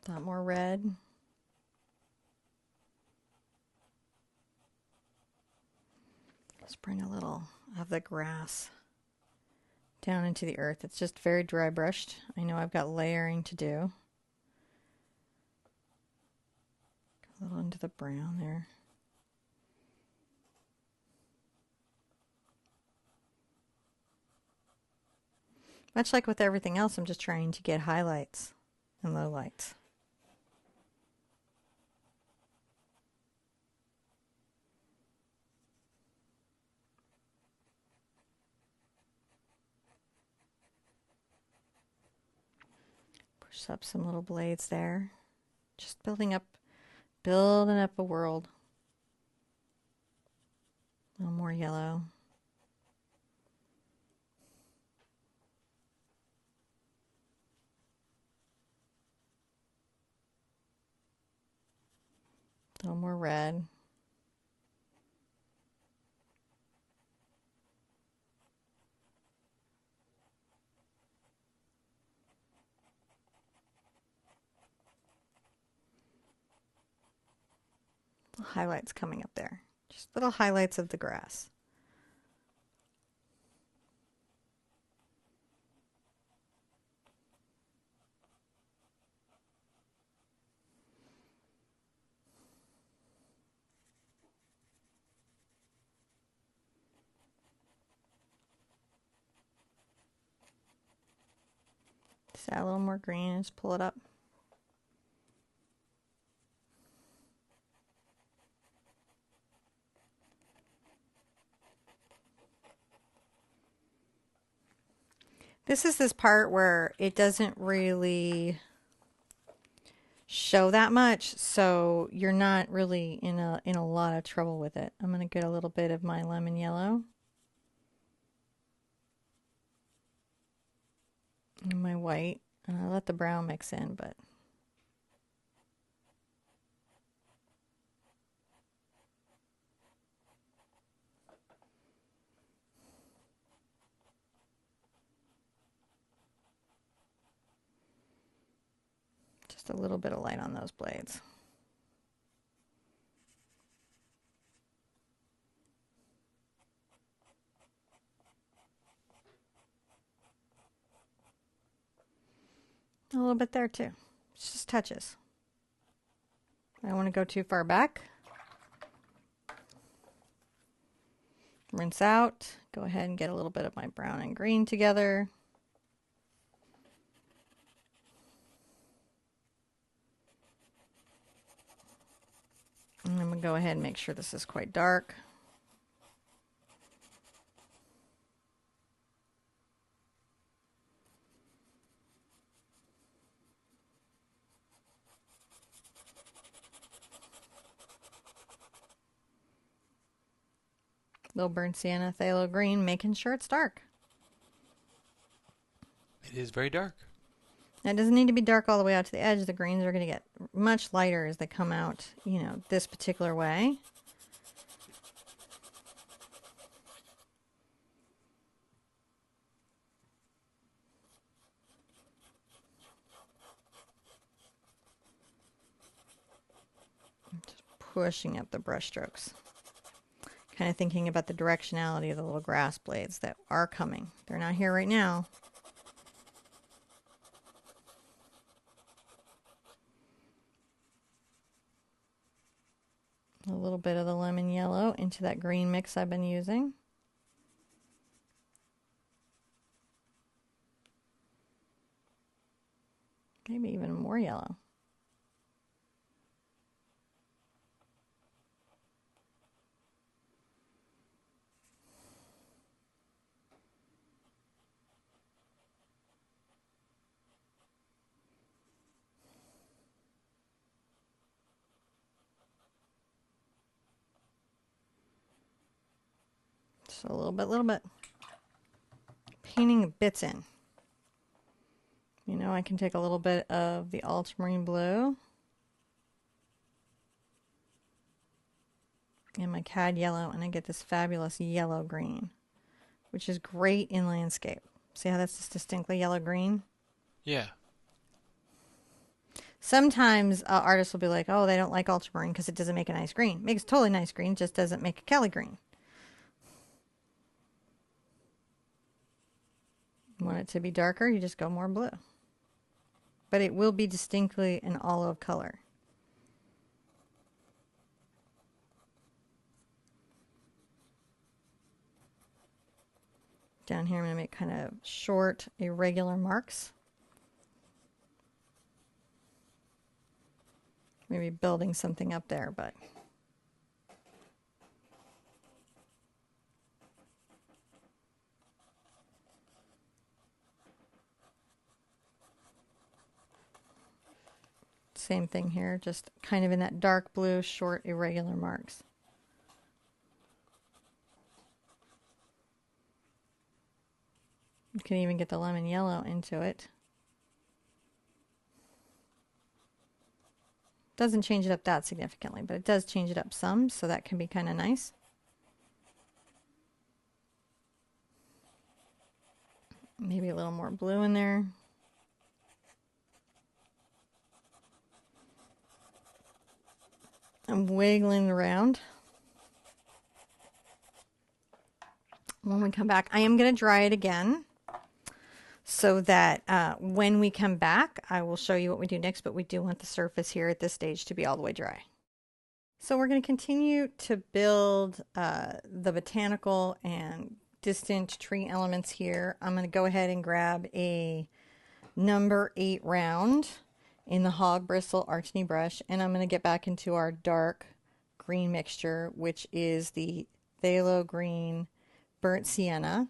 A lot more red. Let's bring a little of the grass down into the earth. It's just very dry brushed. I know I've got layering to do. A little into the brown there. Much like with everything else, I'm just trying to get highlights and lowlights. Push up some little blades there. Just building up a world. A little more yellow. A little more red. Little highlights coming up there. Just little highlights of the grass. Just add a little more green and just pull it up. This is this part where it doesn't really show that much, so you're not really in a lot of trouble with it. I'm going to get a little bit of my lemon yellow and my white, and I let the brown mix in, but just a little bit of light on those blades. A little bit there too. It's just touches. I don't want to go too far back. Rinse out. Go ahead and get a little bit of my brown and green together. And I'm going to go ahead and make sure this is quite dark. Little burnt sienna, phthalo green, making sure it's dark. It is very dark. Now, it doesn't need to be dark all the way out to the edge. The greens are going to get much lighter as they come out, you know, this particular way. Just pushing up the brush strokes. Kind of thinking about the directionality of the little grass blades that are coming. They're not here right now. A little bit of the lemon yellow into that green mix I've been using. Maybe even more yellow. So a little bit. Painting bits in. You know, I can take a little bit of the ultramarine blue and my cad yellow, and I get this fabulous yellow green, which is great in landscape. See how that's just distinctly yellow green? Yeah. Sometimes artists will be like, oh, they don't like ultramarine because it doesn't make a nice green. It makes totally nice green, just doesn't make a Kelly green. Want it to be darker, you just go more blue. But it will be distinctly an olive color. Down here I'm going to make kind of short, irregular marks. Maybe building something up there, but same thing here, just kind of in that dark blue, short, irregular marks. You can even get the lemon yellow into it. Doesn't change it up that significantly, but it does change it up some, so that can be kind of nice. Maybe a little more blue in there. I'm wiggling around. When we come back, I am going to dry it again so that when we come back, I will show you what we do next, but we do want the surface here at this stage to be all the way dry. So we're going to continue to build the botanical and distant tree elements here. I'm going to go ahead and grab a number 8 round in the hog bristle archny brush, and I'm going to get back into our dark green mixture, which is the phthalo green burnt sienna.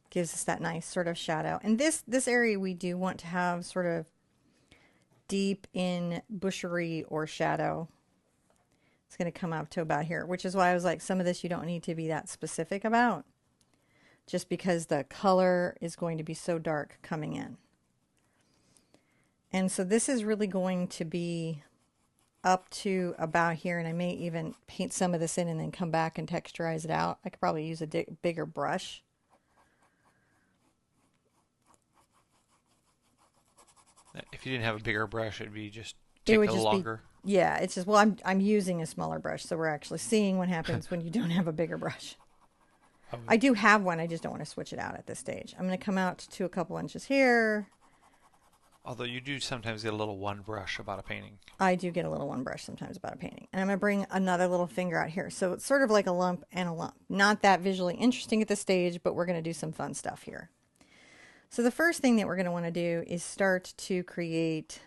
Gives us that nice sort of shadow. And this area we do want to have sort of deep in bushery or shadow. It's going to come up to about here, which is why I was like, some of this you don't need to be that specific about, just because the color is going to be so dark coming in. And so this is really going to be up to about here, and I may even paint some of this in and then come back and texturize it out. I could probably use a bigger brush. If you didn't have a bigger brush, it'd be just take a little longer. Yeah, it's just, well, I'm using a smaller brush, so we're actually seeing what happens when you don't have a bigger brush. I do have one, I just don't want to switch it out at this stage. I'm going to come out to a couple inches here. Although you do sometimes get a little one brush about a painting. I do get a little one brush sometimes about a painting. And I'm going to bring another little finger out here. So it's sort of like a lump and a lump. Not that visually interesting at this stage, but we're going to do some fun stuff here. So the first thing that we're going to want to do is start to create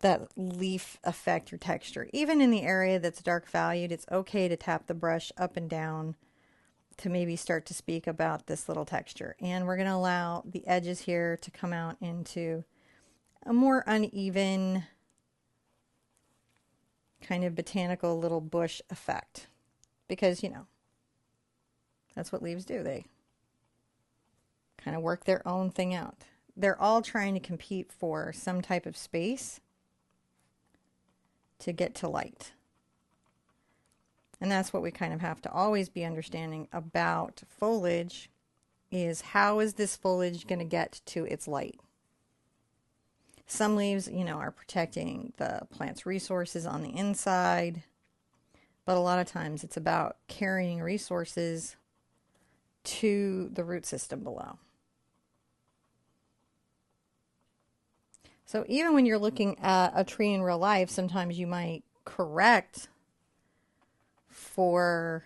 that leaf effect or texture. Even in the area that's dark valued, it's okay to tap the brush up and down to maybe start to speak about this little texture. And we're going to allow the edges here to come out into a more uneven kind of botanical little bush effect. Because, you know, that's what leaves do. They kind of work their own thing out. They're all trying to compete for some type of space to get to light. And that's what we kind of have to always be understanding about foliage, is how is this foliage going to get to its light? Some leaves, you know, are protecting the plant's resources on the inside, but a lot of times it's about carrying resources to the root system below. So even when you're looking at a tree in real life, sometimes you might correct for,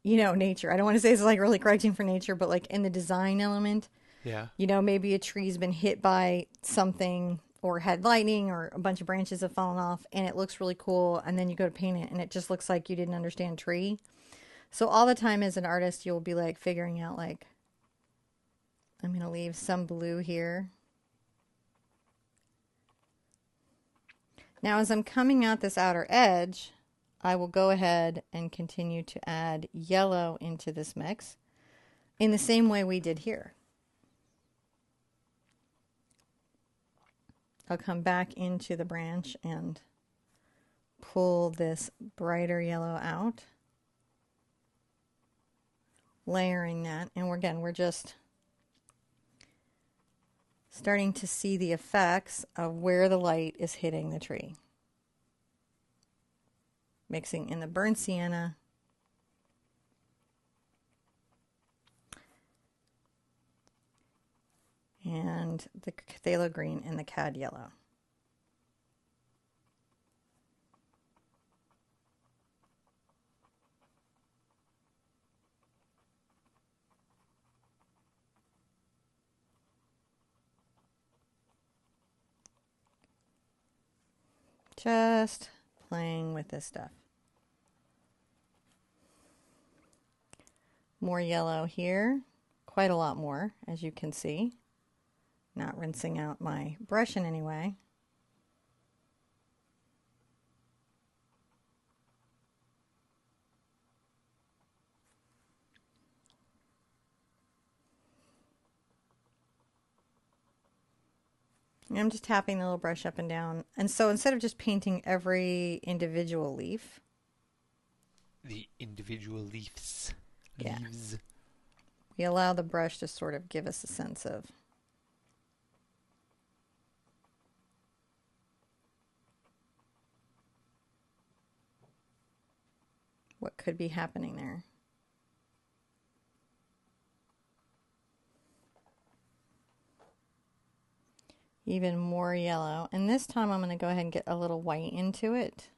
you know, nature. I don't want to say it's like really correcting for nature, but like in the design element, yeah, you know, maybe a tree's been hit by something or had lightning or a bunch of branches have fallen off and it looks really cool, and then you go to paint it and it just looks like you didn't understand tree. So all the time as an artist, you'll be like figuring out, like, I'm going to leave some blue here. Now as I'm coming out this outer edge, I will go ahead and continue to add yellow into this mix in the same way we did here. I'll come back into the branch and pull this brighter yellow out, layering that, and we're just starting to see the effects of where the light is hitting the tree. Mixing in the burnt sienna, and the phthalo green and the cad yellow. Just playing with this stuff. More yellow here, quite a lot more, as you can see. Not rinsing out my brush in any way. And I'm just tapping the little brush up and down. And so instead of just painting every individual leaf, the individual leaves. Yeah. We allow the brush to sort of give us a sense of what could be happening there. Even more yellow. And this time I'm going to go ahead and get a little white into it.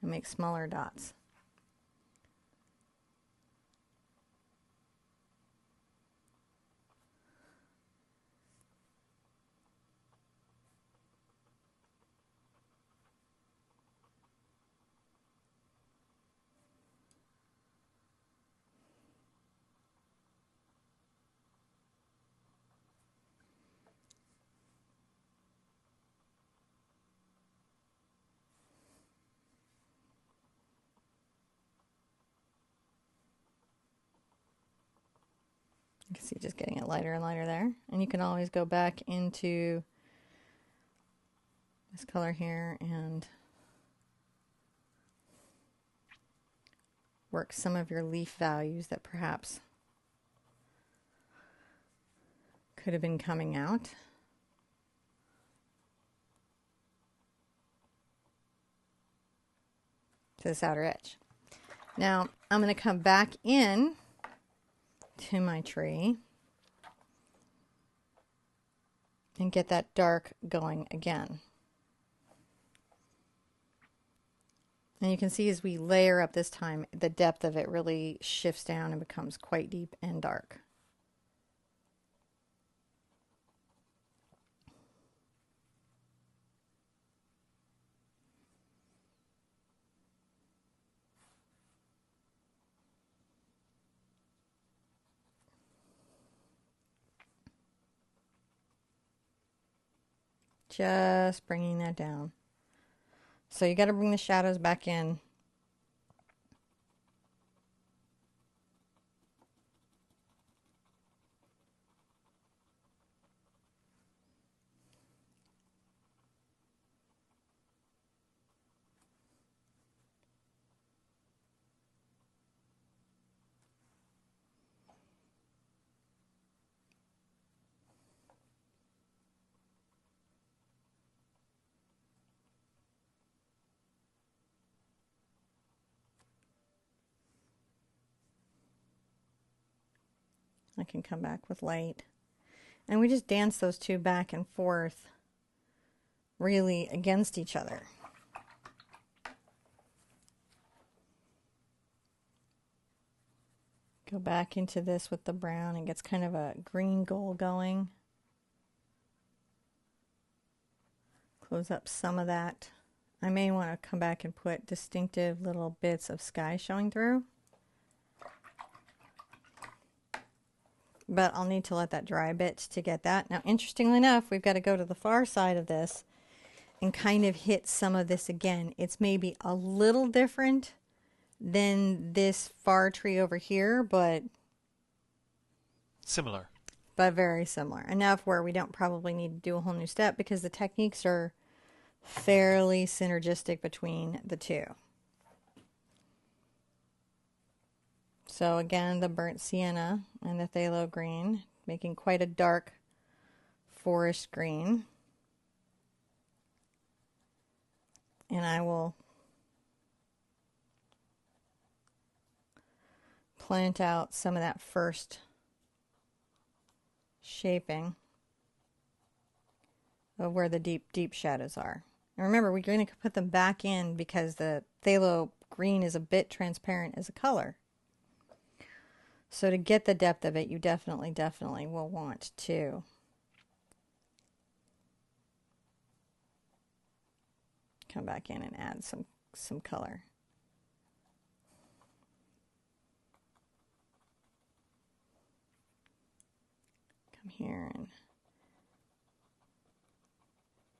And make smaller dots. You can see just getting it lighter and lighter there. And you can always go back into this color here and work some of your leaf values that perhaps could have been coming out. To this outer edge. Now I'm going to come back in to my tree and get that dark going again. And you can see as we layer up this time, the depth of it really shifts down and becomes quite deep and dark. Just bringing that down. So you got to bring the shadows back in. I can come back with light. And we just dance those two back and forth really against each other. Go back into this with the brown and gets kind of a green gold going. Close up some of that. I may want to come back and put distinctive little bits of sky showing through. but I'll need to let that dry a bit to get that. Now, interestingly enough, we've got to go to the far side of this and kind of hit some of this again. It's maybe a little different than this far tree over here, but similar. But very similar. Enough where we don't probably need to do a whole new step because the techniques are fairly synergistic between the two. So again, the burnt sienna and the phthalo green, making quite a dark forest green. And I will plant out some of that first shaping of where the deep shadows are. And remember, we're going to put them back in because the phthalo green is a bit transparent as a color. So to get the depth of it, you definitely will want to come back in and add some color. Come here, and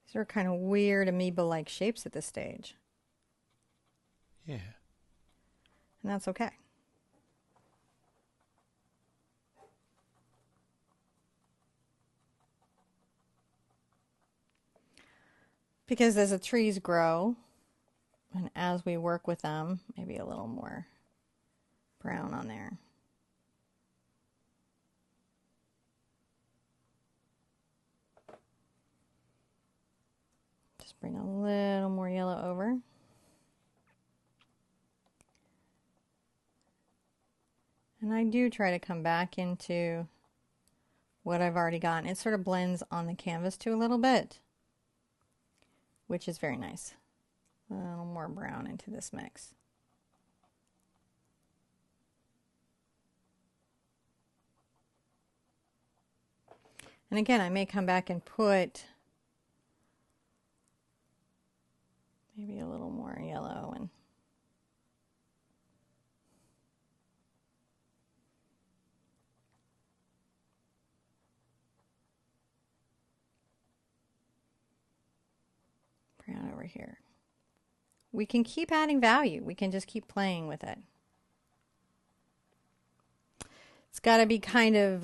these are kind of weird amoeba-like shapes at this stage. Yeah. And that's okay. Because as the trees grow, and as we work with them, maybe a little more brown on there. Just bring a little more yellow over. And I do try to come back into what I've already gotten. It sort of blends on the canvas too a little bit, which is very nice. A little more brown into this mix. And again, I may come back and put maybe a little more yellow and brown over here. We can keep adding value. We can just keep playing with it. It's got to be kind of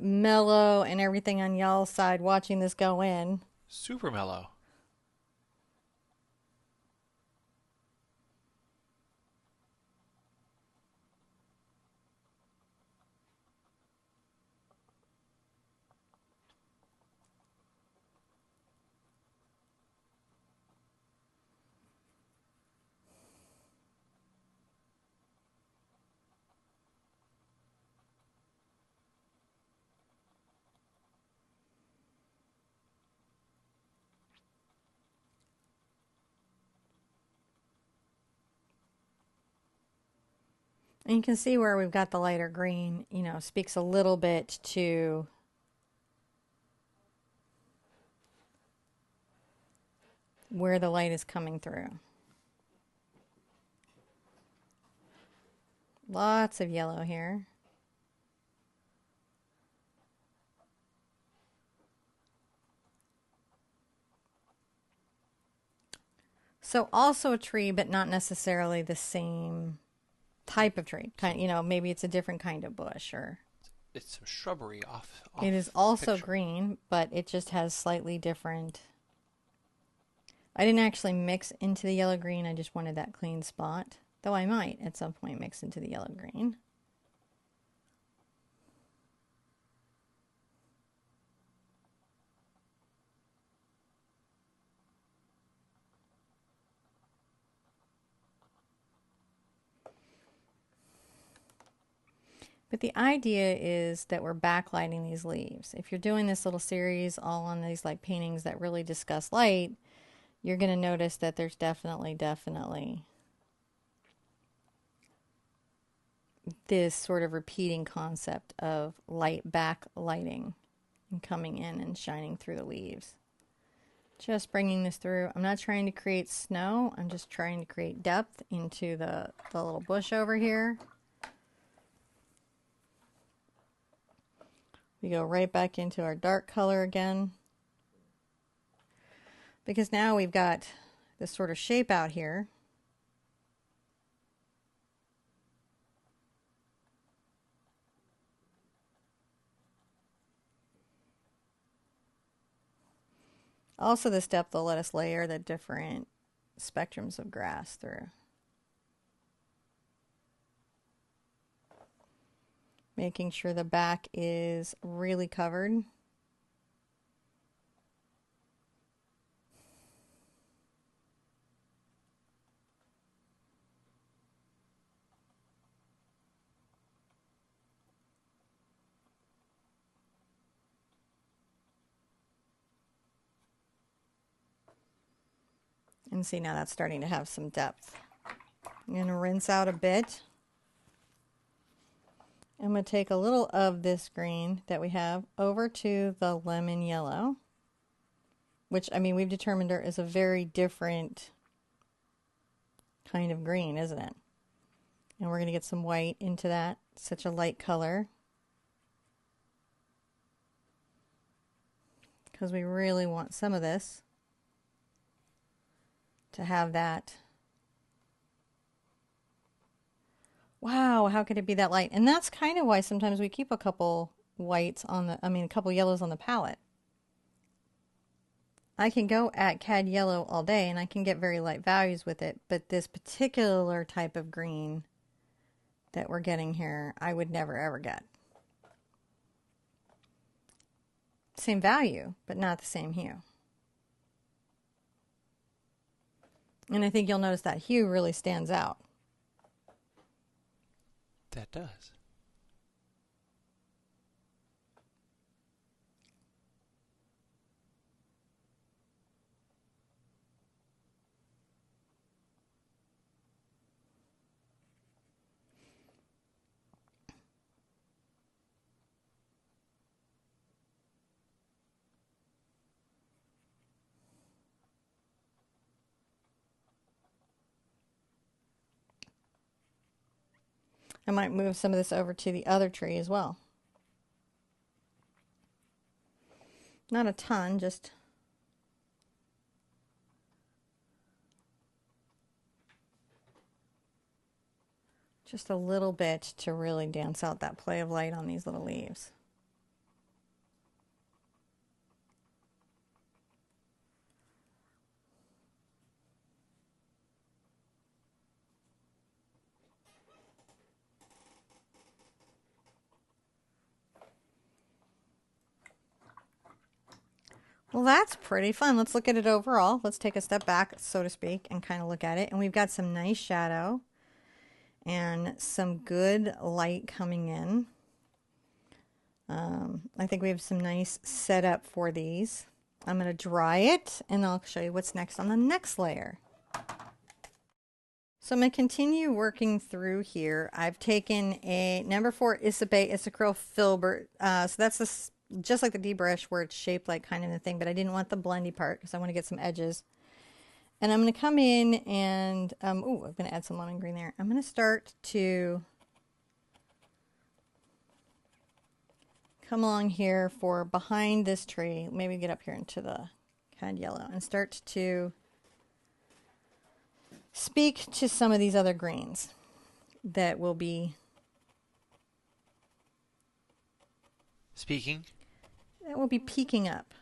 mellow and everything on y'all's side watching this go in. Super mellow. And you can see where we've got the lighter green, you know, speaks a little bit to where the light is coming through. Lots of yellow here. So also a tree, but not necessarily the same type of tree. Kind, you know, maybe it's a different kind of bush, or it's some shrubbery off it is also picture. green, but it just has slightly different. I didn't actually mix into the yellow green. I just wanted that clean spot, though I might at some point mix into the yellow green. But the idea is that we're backlighting these leaves. If you're doing this little series all on these like paintings that really discuss light, you're going to notice that there's definitely this sort of repeating concept of light backlighting and coming in and shining through the leaves. Just bringing this through. I'm not trying to create snow. I'm just trying to create depth into the little bush over here. We go right back into our dark color again, because now we've got this sort of shape out here. Also, this depth will let us layer the different spectrums of grass through. Making sure the back is really covered. And see, now that's starting to have some depth. I'm going to rinse out a bit. I'm going to take a little of this green that we have over to the lemon yellow, which, I mean, we've determined is a very different kind of green, isn't it? And we're going to get some white into that. Such a light color. Because we really want some of this to have that. Wow, how could it be that light? And that's kind of why sometimes we keep a couple whites on the, a couple yellows on the palette. I can go at cad yellow all day and I can get very light values with it, but this particular type of green that we're getting here, I would never ever get. Same value, but not the same hue. And I think you'll notice that hue really stands out. That does. I might move some of this over to the other tree as well. Not a ton, just a little bit to really dance out that play of light on these little leaves. Well, that's pretty fun. Let's look at it overall. Let's take a step back, so to speak, and kind of look at it. And we've got some nice shadow and some good light coming in. I think we have some nice setup for these. I'm going to dry it and I'll show you what's next on the next layer. So I'm going to continue working through here. I've taken a number 4 Isabay Isacryl filbert. So that's this, just like the D-brush where it's shaped like kind of the thing, but I didn't want the blendy part because I want to get some edges. And I'm going to come in and, I'm going to add some lemon green there. I'm going to start to come along here for behind this tree, maybe get up here into the cad yellow and start to speak to some of these other greens that will be peeking up.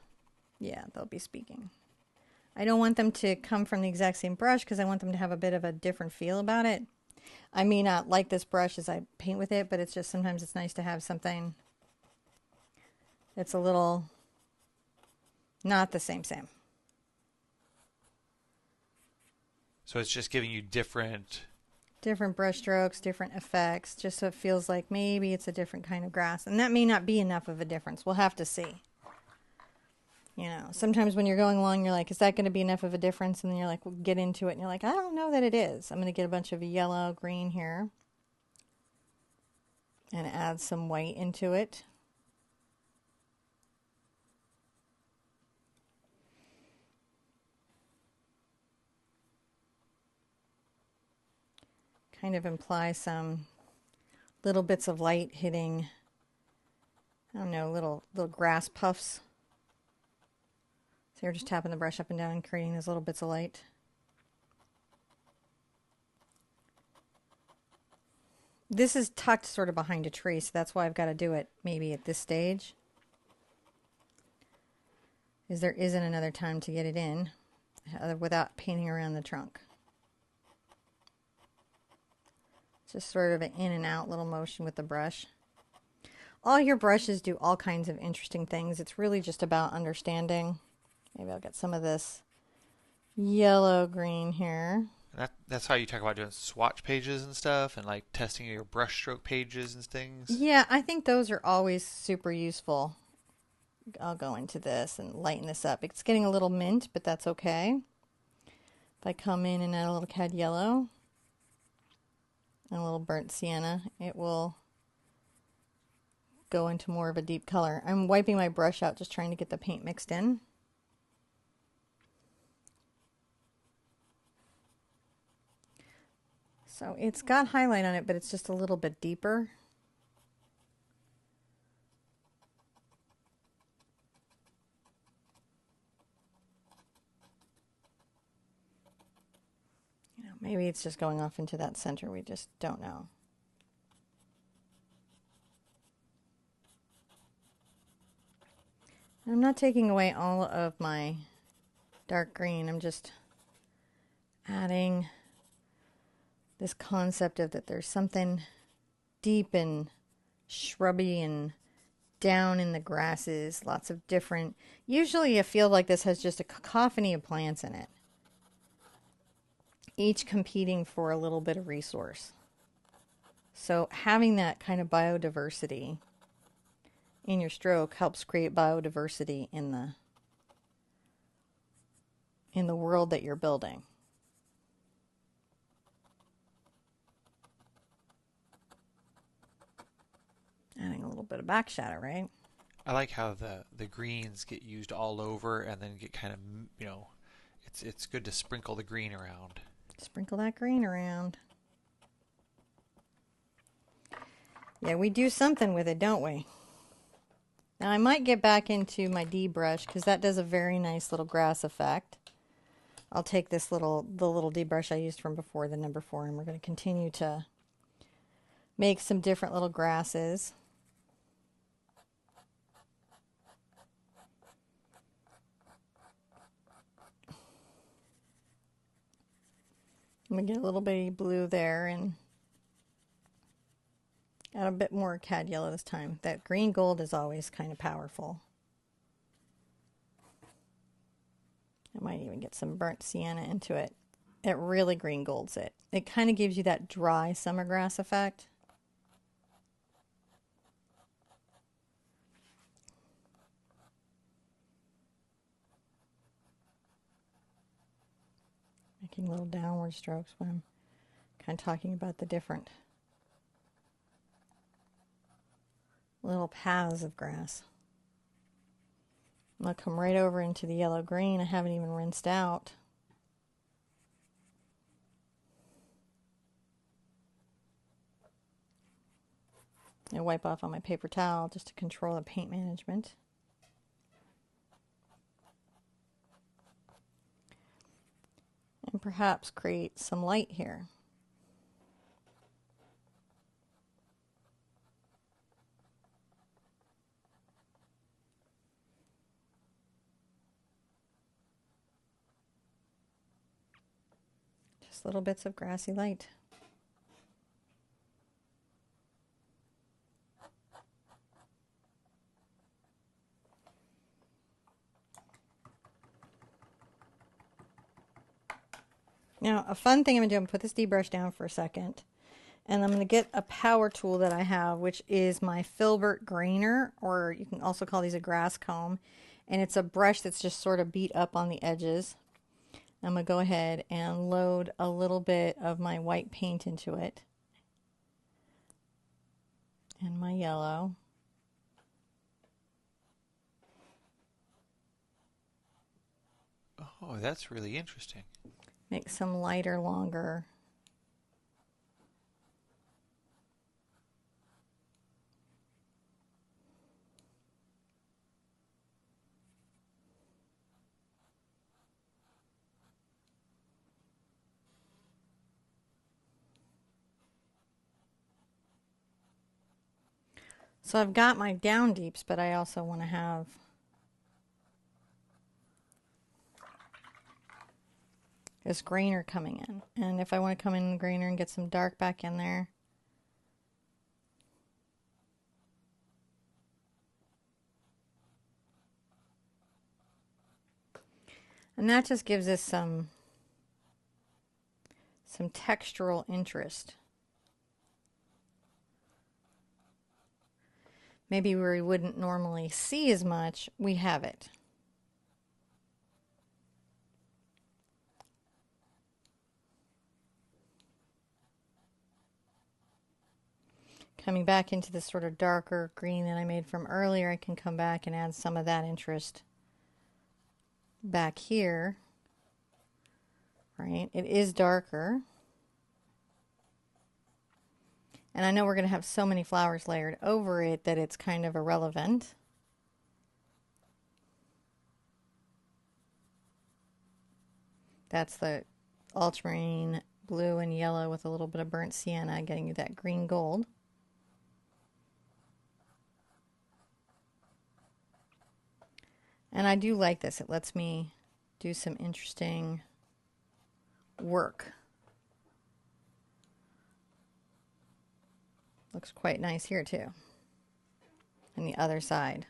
Yeah, they'll be speaking. I don't want them to come from the exact same brush because I want them to have a bit of a different feel about it. I may not like this brush as I paint with it, but it's just sometimes it's nice to have something that's a little not the same. So it's just giving you different brush strokes, different effects, just so it feels like maybe it's a different kind of grass. And that may not be enough of a difference. We'll have to see. You know, sometimes when you're going along, you're like, is that going to be enough of a difference? And then you're like, well, get into it. And you're like, I don't know that it is. I'm going to get a bunch of yellow, green here. And add some white into it. Kind of imply some little bits of light hitting I don't know, little grass puffs. So you're just tapping the brush up and down and creating those little bits of light. This is tucked sort of behind a tree, so that's why I've got to do it maybe at this stage. Is there isn't another time to get it in without painting around the trunk. It's just sort of an in and out little motion with the brush. All your brushes do all kinds of interesting things. It's really just about understanding. Maybe I'll get some of this yellow green here. That's how you talk about doing swatch pages and stuff, and like testing your brush stroke pages and things. Yeah, I think those are always super useful. I'll go into this and lighten this up. It's getting a little mint, but that's okay. If I come in and add a little cad yellow and a little burnt sienna, it will go into more of a deep color. I'm wiping my brush out, just trying to get the paint mixed in. So it's got highlight on it, but it's just a little bit deeper. You know, maybe it's just going off into that center. We just don't know. I'm not taking away all of my dark green. I'm just adding this concept of that there's something deep and shrubby and down in the grasses, lots of different. Usually a field like this has just a cacophony of plants in it, each competing for a little bit of resource. So having that kind of biodiversity in your stroke helps create biodiversity in the world that you're building. Adding a little bit of back shadow, right? I like how the greens get used all over and then get kind of, you know, it's good to sprinkle the green around. Sprinkle that green around. Yeah, we do something with it, don't we? Now I might get back into my D brush because that does a very nice little grass effect. I'll take the little D brush I used from before, the number 4, and we're going to continue to make some different little grasses. I'm going to get a little bitty blue there and add a bit more cad yellow this time. That green gold is always kind of powerful. I might even get some burnt sienna into it. It really green golds it. It kind of gives you that dry summer grass effect. Making little downward strokes when I'm kind of talking about the different little paths of grass. I'm going to come right over into the yellow green. I haven't even rinsed out. I wipe off on my paper towel just to control the paint management. And perhaps create some light here. Just little bits of grassy light. Now, a fun thing I'm going to do, I'm going to put this D brush down for a second, and I'm going to get a power tool that I have, which is my filbert grainer, or you can also call these a grass comb, and it's a brush that's just sort of beat up on the edges. I'm going to go ahead and load a little bit of my white paint into it, and my yellow. Oh, that's really interesting. Make some lighter, longer. So I've got my down deeps, but I also want to have this greener coming in. And if I want to come in greener and get some dark back in there, and that just gives us some textural interest. Maybe where we wouldn't normally see as much, we have it. Coming back into this sort of darker green that I made from earlier, I can come back and add some of that interest back here. Right? It is darker. And I know we're going to have so many flowers layered over it that it's kind of irrelevant. That's the ultramarine blue and yellow with a little bit of burnt sienna, getting you that green gold. And I do like this. It lets me do some interesting work. Looks quite nice here too. And the other side.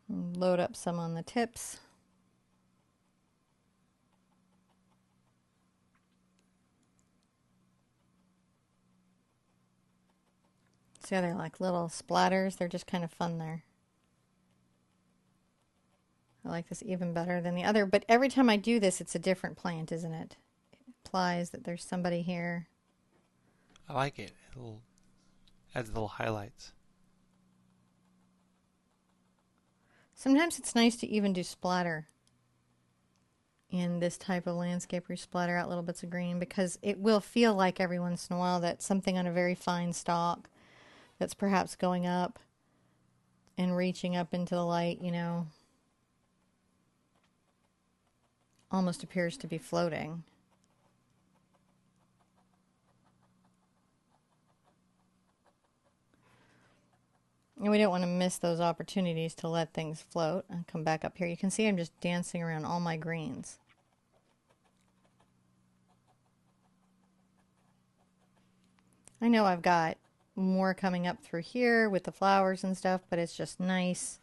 Load up some on the tips. See how they're like little splatters? They're just kind of fun there. I like this even better than the other, but every time I do this, it's a different plant, isn't it? It implies that there's somebody here. I like it. It adds little highlights. Sometimes it's nice to even do splatter in this type of landscape where you splatter out little bits of green, because it will feel like every once in a while that something on a very fine stalk that's perhaps going up and reaching up into the light, you know, almost appears to be floating. And we don't want to miss those opportunities to let things float. And come back up here. You can see I'm just dancing around all my greens. I know I've got more coming up through here with the flowers and stuff, but it's just nice.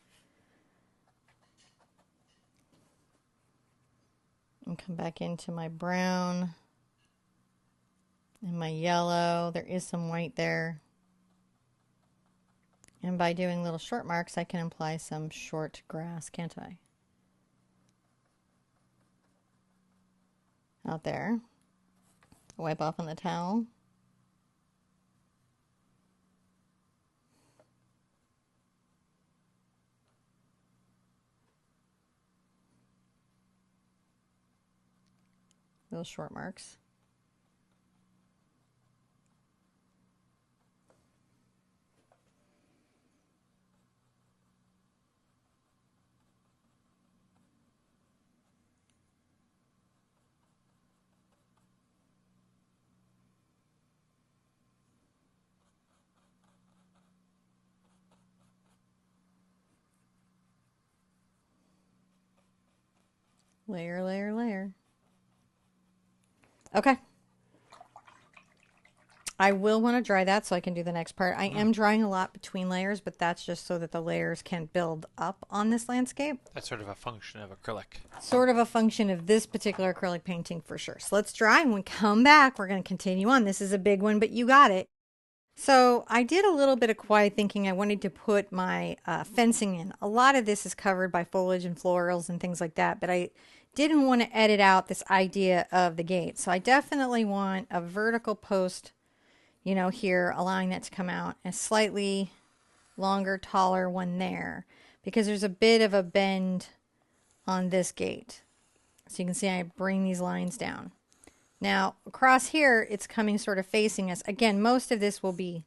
And come back into my brown and my yellow. There is some white there. And by doing little short marks, I can imply some short grass, can't I? Out there. Wipe off on the towel. Little short marks. Layer, layer, layer. Okay. I will want to dry that so I can do the next part. I am drying a lot between layers, but that's just so that the layers can build up on this landscape. That's sort of a function of acrylic. Sort of a function of this particular acrylic painting for sure. So let's dry, and when we come back, we're going to continue on. This is a big one, but you got it. So I did a little bit of quiet thinking. I wanted to put my fencing in. A lot of this is covered by foliage and florals and things like that, but I didn't want to edit out this idea of the gate. So I definitely want a vertical post, you know, here, allowing that to come out, a slightly longer, taller one there, because there's a bit of a bend on this gate. So you can see I bring these lines down. Now, across here, it's coming sort of facing us. Again, most of this will be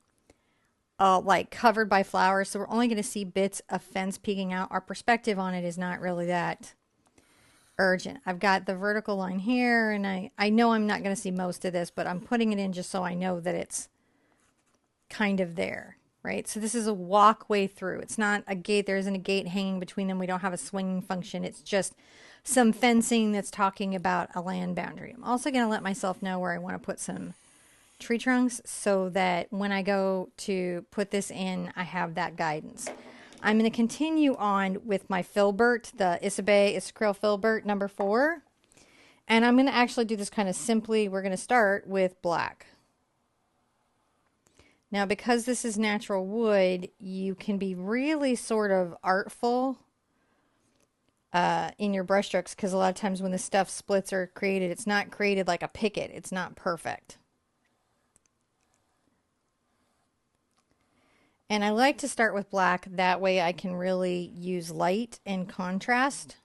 like covered by flowers, so we're only going to see bits of fence peeking out. Our perspective on it is not really that urgent. I've got the vertical line here, and I know I'm not going to see most of this, but I'm putting it in just so I know that it's kind of there, right? So this is a walkway through. It's not a gate. There isn't a gate hanging between them. We don't have a swinging function. It's just some fencing that's talking about a land boundary. I'm also going to let myself know where I want to put some tree trunks so that when I go to put this in, I have that guidance. I'm going to continue on with my filbert, the Isabey Acrylic filbert number 4. And I'm going to actually do this kind of simply. We're going to start with black. Now, because this is natural wood, you can be really sort of artful in your brush strokes, because a lot of times when the stuff splits are created, it's not created like a picket. It's not perfect. And I like to start with black. That way I can really use light and contrast.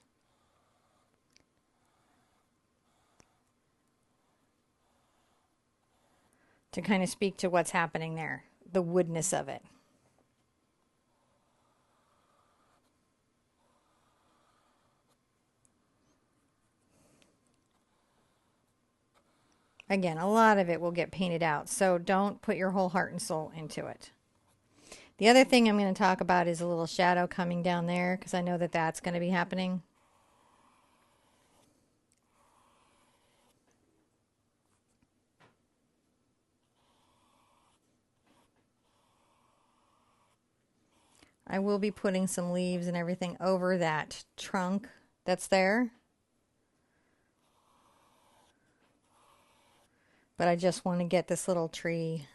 To kind of speak to what's happening there, the woodness of it. Again, a lot of it will get painted out, so don't put your whole heart and soul into it. The other thing I'm going to talk about is a little shadow coming down there, because I know that that's going to be happening. I will be putting some leaves and everything over that trunk that's there. But I just want to get this little tree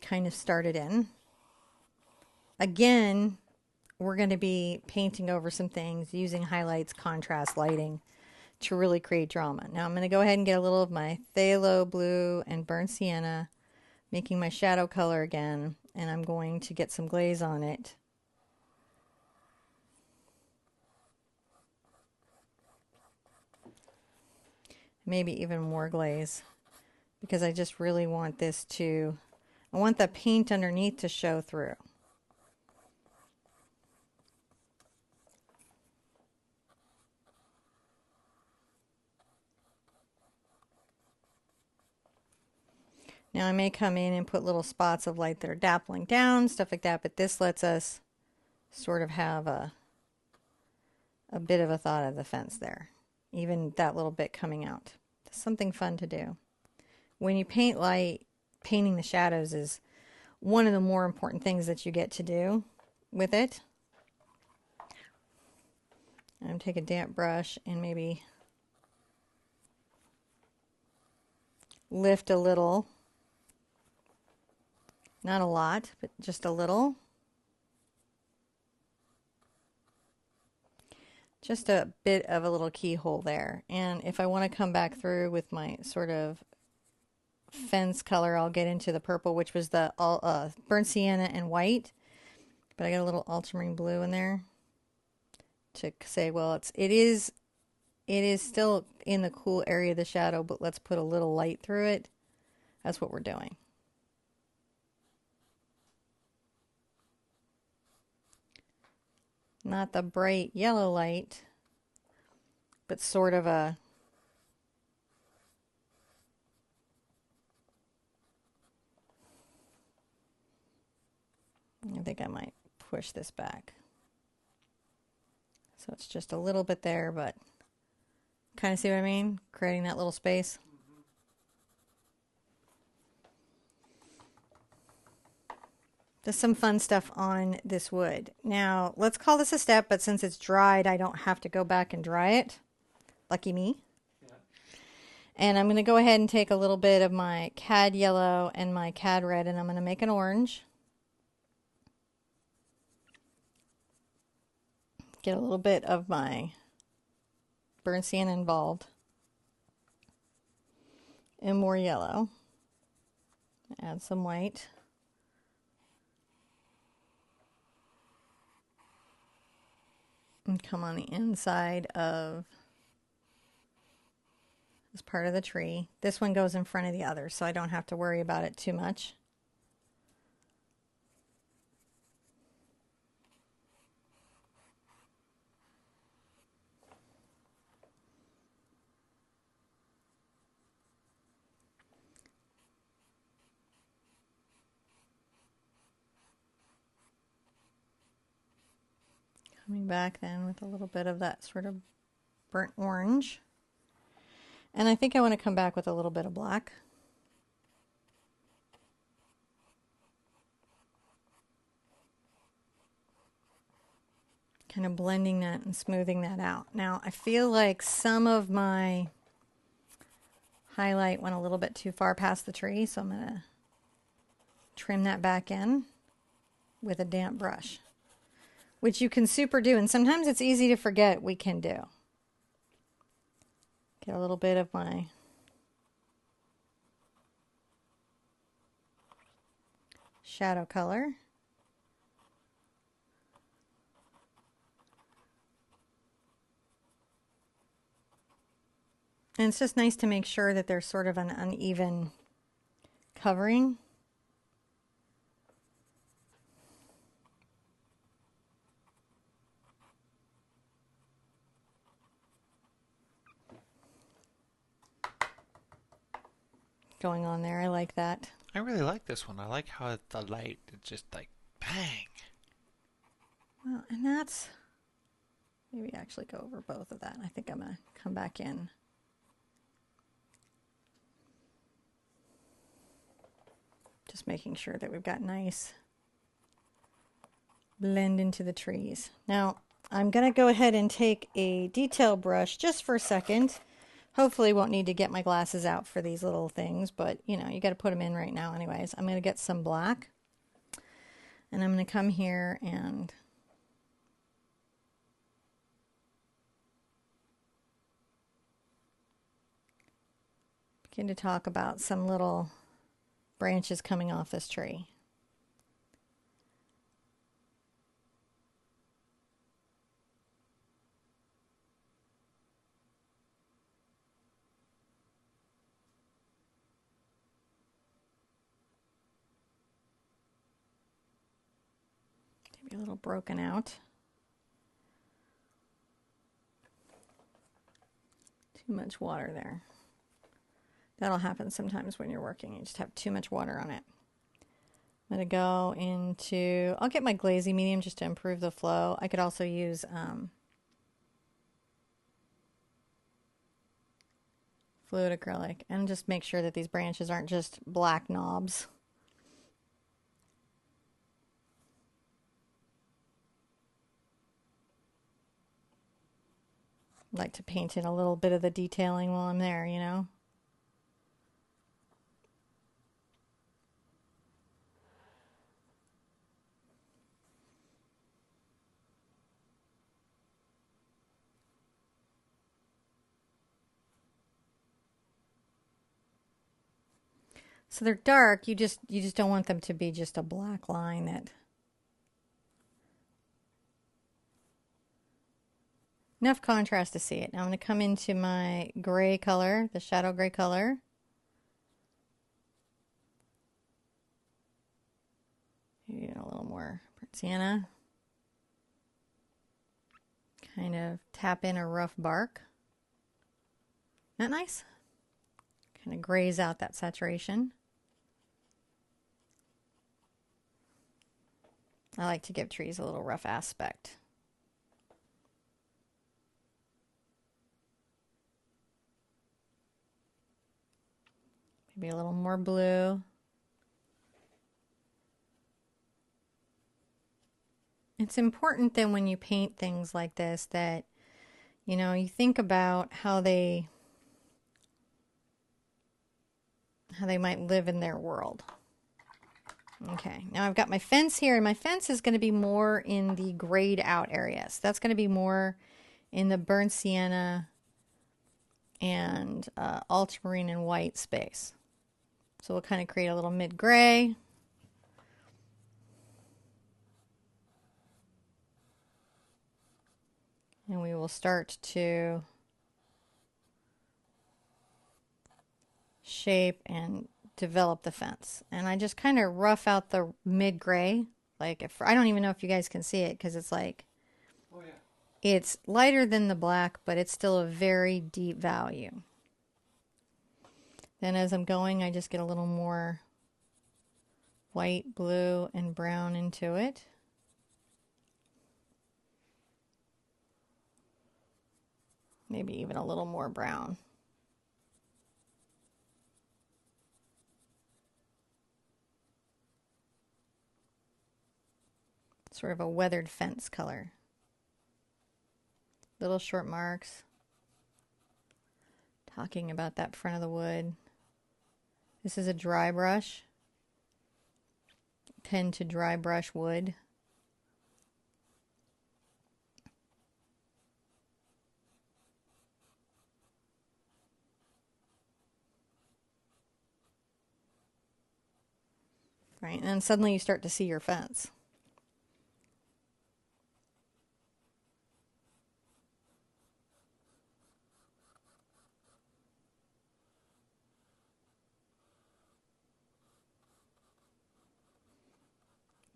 kind of started in. Again, we're going to be painting over some things, using highlights, contrast, lighting to really create drama. Now I'm going to go ahead and get a little of my phthalo blue and burnt sienna, making my shadow color again, and I'm going to get some glaze on it. Maybe even more glaze, because I just really want this to, I want the paint underneath to show through. Now I may come in and put little spots of light that are dappling down, stuff like that, but this lets us sort of have a bit of a thought of the fence there. Even that little bit coming out. Something fun to do. When you paint light, painting the shadows is one of the more important things that you get to do with it. I'm going to take a damp brush and maybe lift a little. Not a lot, but just a little. Just a bit of a little keyhole there. And if I want to come back through with my sort of fence color, I'll get into the purple, which was the burnt sienna and white. But I got a little ultramarine blue in there to say, well, it is still in the cool area of the shadow, but let's put a little light through it. That's what we're doing. Not the bright yellow light, but sort of a I think I might push this back. So it's just a little bit there, but kind of see what I mean? Creating that little space. Just some fun stuff on this wood. Now, let's call this a step, but since it's dried, I don't have to go back and dry it. Lucky me. Yeah. And I'm going to go ahead and take a little bit of my cad yellow and my cad red, and I'm going to make an orange. Get a little bit of my burnt sienna involved. And more yellow. Add some white. And come on the inside of this part of the tree. This one goes in front of the other, so I don't have to worry about it too much. Coming back then with a little bit of that sort of burnt orange. And I think I want to come back with a little bit of black. Kind of blending that and smoothing that out. Now I feel like some of my highlight went a little bit too far past the tree, so I'm going to trim that back in with a damp brush, which you can super do, and sometimes it's easy to forget we can do. Get a little bit of my shadow color. And it's just nice to make sure that there's sort of an uneven covering. Going on there, I like that. I really like this one. I like how the light is just like bang. Well, and that's, maybe actually go over both of that. I think I'm gonna come back in. Just making sure that we've got nice blend into the trees. Now, I'm going to go ahead and take a detail brush just for a second. Hopefully won't need to get my glasses out for these little things, but you know, you got to put them in right now anyways. I'm going to get some black, and I'm going to come here and begin to talk about some little branches coming off this tree. Maybe a little broken out. Too much water there. That'll happen sometimes when you're working. You just have too much water on it. I'm going to go into, I'll get my glazy medium just to improve the flow. I could also use fluid acrylic and just make sure that these branches aren't just black knobs. I like to paint in a little bit of the detailing while I'm there, you know. So they're dark, you just don't want them to be just a black line that. Enough contrast to see it. Now I'm going to come into my gray color, the shadow gray color. Maybe a little more sienna. Kind of tap in a rough bark. Isn't that nice? Kind of grays out that saturation. I like to give trees a little rough aspect. Maybe a little more blue. It's important then when you paint things like this that, you know, you think about how they might live in their world. Okay, now I've got my fence here, and my fence is going to be more in the grayed out areas. That's going to be more in the burnt sienna and ultramarine and white space. So we'll kind of create a little mid-gray. And we will start to shape and develop the fence. And I just kind of rough out the mid-gray. Like, if I don't even know if you guys can see it because it's like, oh, yeah. It's lighter than the black, but it's still a very deep value. Then as I'm going, I just get a little more white, blue, and brown into it. Maybe even a little more brown. Sort of a weathered fence color. Little short marks. Talking about that front of the wood. This is a dry brush. Tend to dry brush wood. Right, and then suddenly you start to see your fence.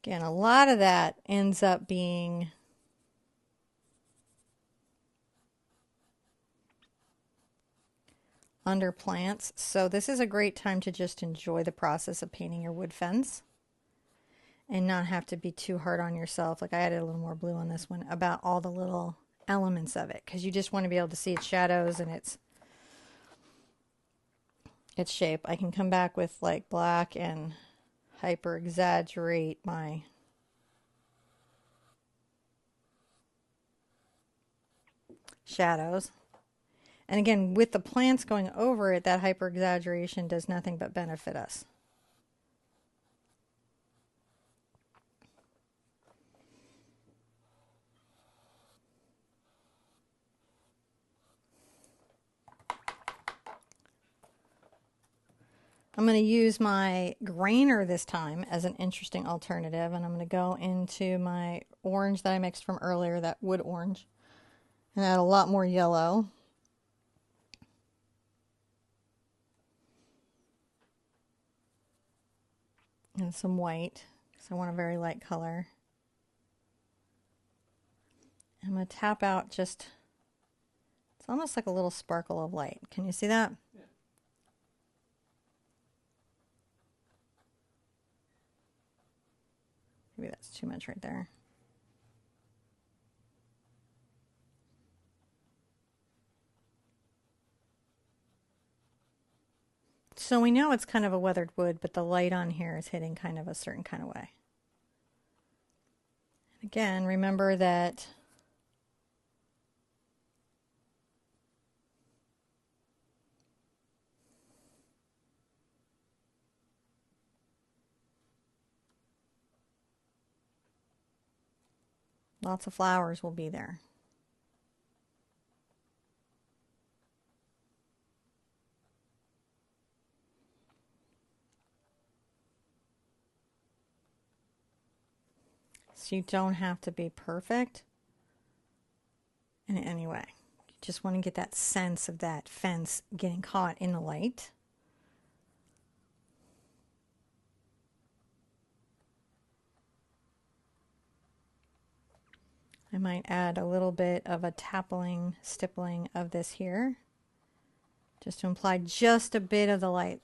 Again, a lot of that ends up being under plants. So this is a great time to just enjoy the process of painting your wood fence and not have to be too hard on yourself. Like I added a little more blue on this one about all the little elements of it, because you just want to be able to see its shadows and its shape. I can come back with like black and hyper exaggerate my shadows. And again, with the plants going over it, that hyper exaggeration does nothing but benefit us. I'm going to use my grainer this time as an interesting alternative, and I'm going to go into my orange that I mixed from earlier, that wood orange, and add a lot more yellow. And some white, because I want a very light color. I'm going to tap out just, it's almost like a little sparkle of light. Can you see that? Yeah. Maybe that's too much right there. So we know it's kind of a weathered wood, but the light on here is hitting kind of a certain kind of way. And again, remember that lots of flowers will be there. So you don't have to be perfect in any way. You just want to get that sense of that fence getting caught in the light. I might add a little bit of a tapping, stippling of this here, just to imply just a bit of the light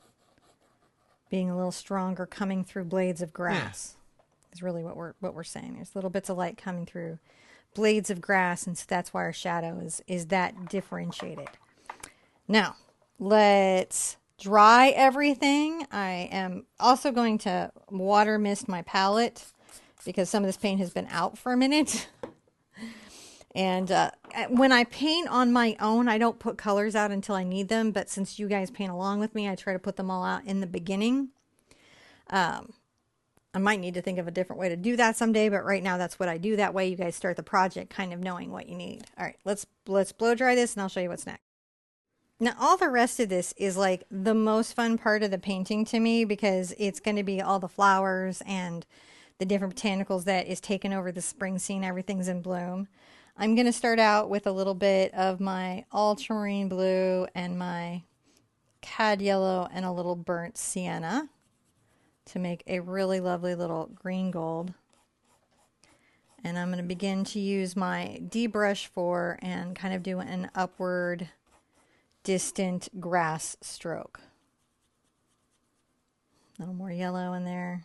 being a little stronger coming through blades of grass. Is really what we're saying. There's little bits of light coming through blades of grass, and so that's why our shadow is that differentiated. Now, let's dry everything. I am also going to water mist my palette because some of this paint has been out for a minute. And when I paint on my own, I don't put colors out until I need them. But since you guys paint along with me, I try to put them all out in the beginning. I might need to think of a different way to do that someday, but right now that's what I do. That way you guys start the project kind of knowing what you need. All right, let's blow dry this and I'll show you what's next. Now all the rest of this is like the most fun part of the painting to me, because it's going to be all the flowers and the different botanicals that is taking over the spring scene. Everything's in bloom. I'm going to start out with a little bit of my ultramarine blue and my cad yellow and a little burnt sienna to make a really lovely little green gold. And I'm going to begin to use my D-brush for and kind of do an upward distant grass stroke. A little more yellow in there.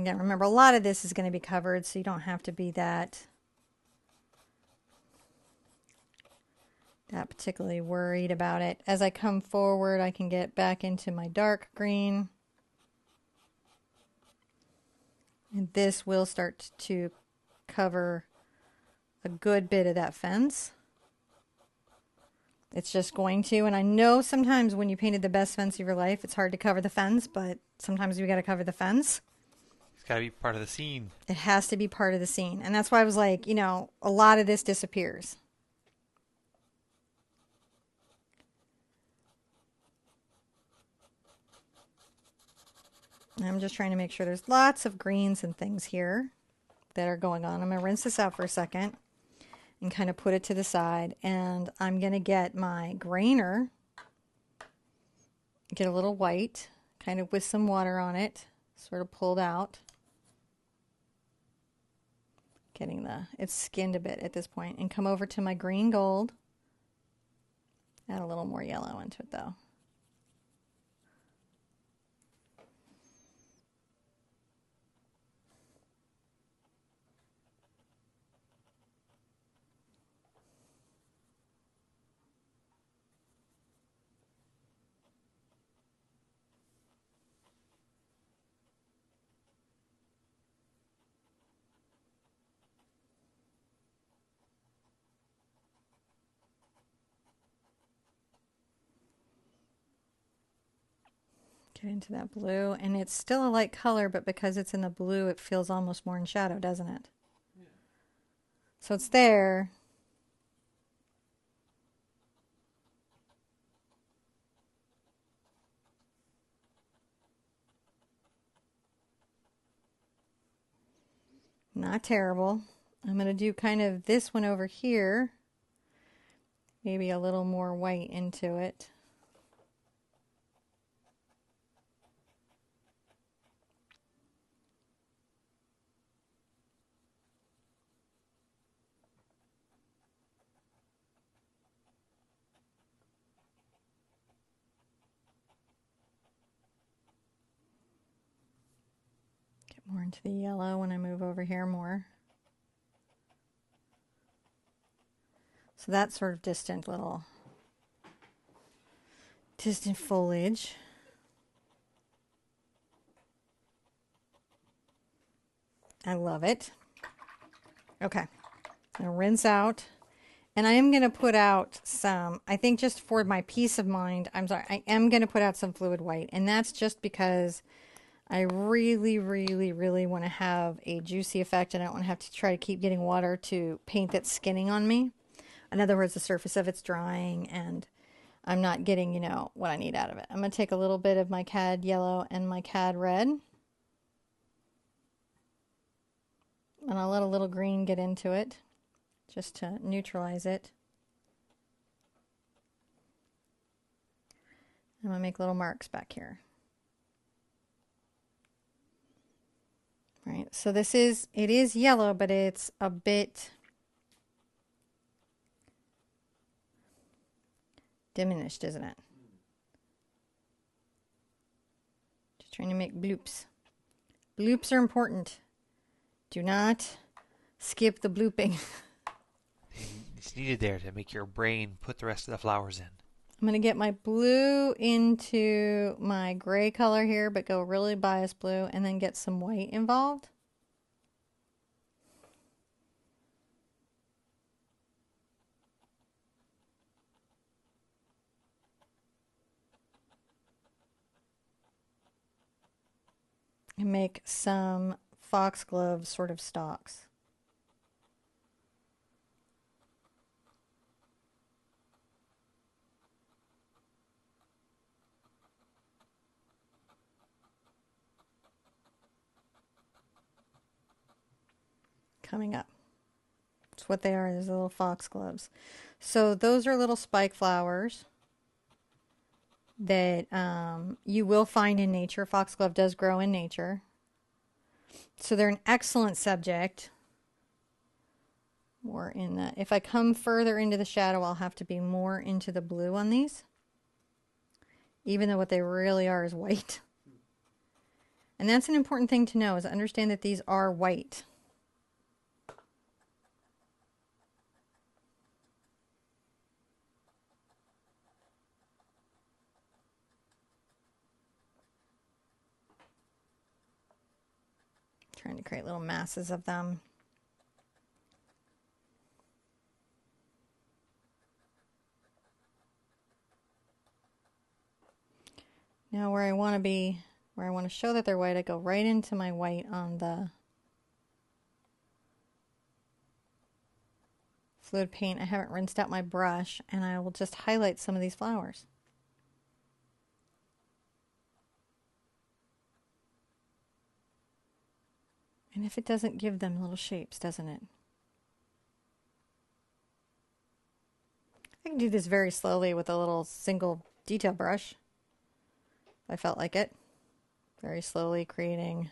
Again, remember, a lot of this is going to be covered, so you don't have to be that particularly worried about it. As I come forward, I can get back into my dark green. And this will start to cover a good bit of that fence. It's just going to, and I know sometimes when you painted the best fence of your life, it's hard to cover the fence, but sometimes we got to cover the fence. It's got to be part of the scene. It has to be part of the scene. And that's why I was like, you know, a lot of this disappears. I'm just trying to make sure there's lots of greens and things here that are going on. I'm going to rinse this out for a second and kind of put it to the side. And I'm going to get my grainer, get a little white, kind of with some water on it, sort of pulled out. Getting it's skinned a bit at this point. And come over to my green gold. Add a little more yellow into it though. Get into that blue, and it's still a light color, but because it's in the blue, it feels almost more in shadow, doesn't it? Yeah. So it's there. Not terrible. I'm going to do kind of this one over here. Maybe a little more white into it. More into the yellow when I move over here more. So that's sort of distant foliage. I love it. Okay, I'm gonna rinse out. And I am going to put out some, I think just for my peace of mind, I am going to put out some fluid white. And that's just because I really, really, really want to have a juicy effect, and I don't want to have to try to keep getting water to paint that's skinning on me. In other words, the surface of it's drying and I'm not getting, you know, what I need out of it. I'm going to take a little bit of my cad yellow and my cad red. And I'll let a little green get into it just to neutralize it. I'm going to make little marks back here. Right, so it is yellow, but it's a bit diminished, isn't it? Just trying to make bloops. Bloops are important. Do not skip the blooping. It's needed there to make your brain put the rest of the flowers in. I'm going to get my blue into my gray color here, but go really bias blue, and then get some white involved. And make some foxglove sort of stalks. Coming up. That's what they are, these little foxgloves. So those are little spike flowers that you will find in nature. Foxglove does grow in nature. So they're an excellent subject. More in that. If I come further into the shadow, I'll have to be more into the blue on these. Even though what they really are is white. And that's an important thing to know, is understand that these are white. Trying to create little masses of them. Now where I want to show that they're white, I go right into my white on the fluid paint. I haven't rinsed out my brush, and I will just highlight some of these flowers. And if it doesn't give them little shapes, doesn't it? I can do this very slowly with a little single detail brush, if I felt like it. Very slowly creating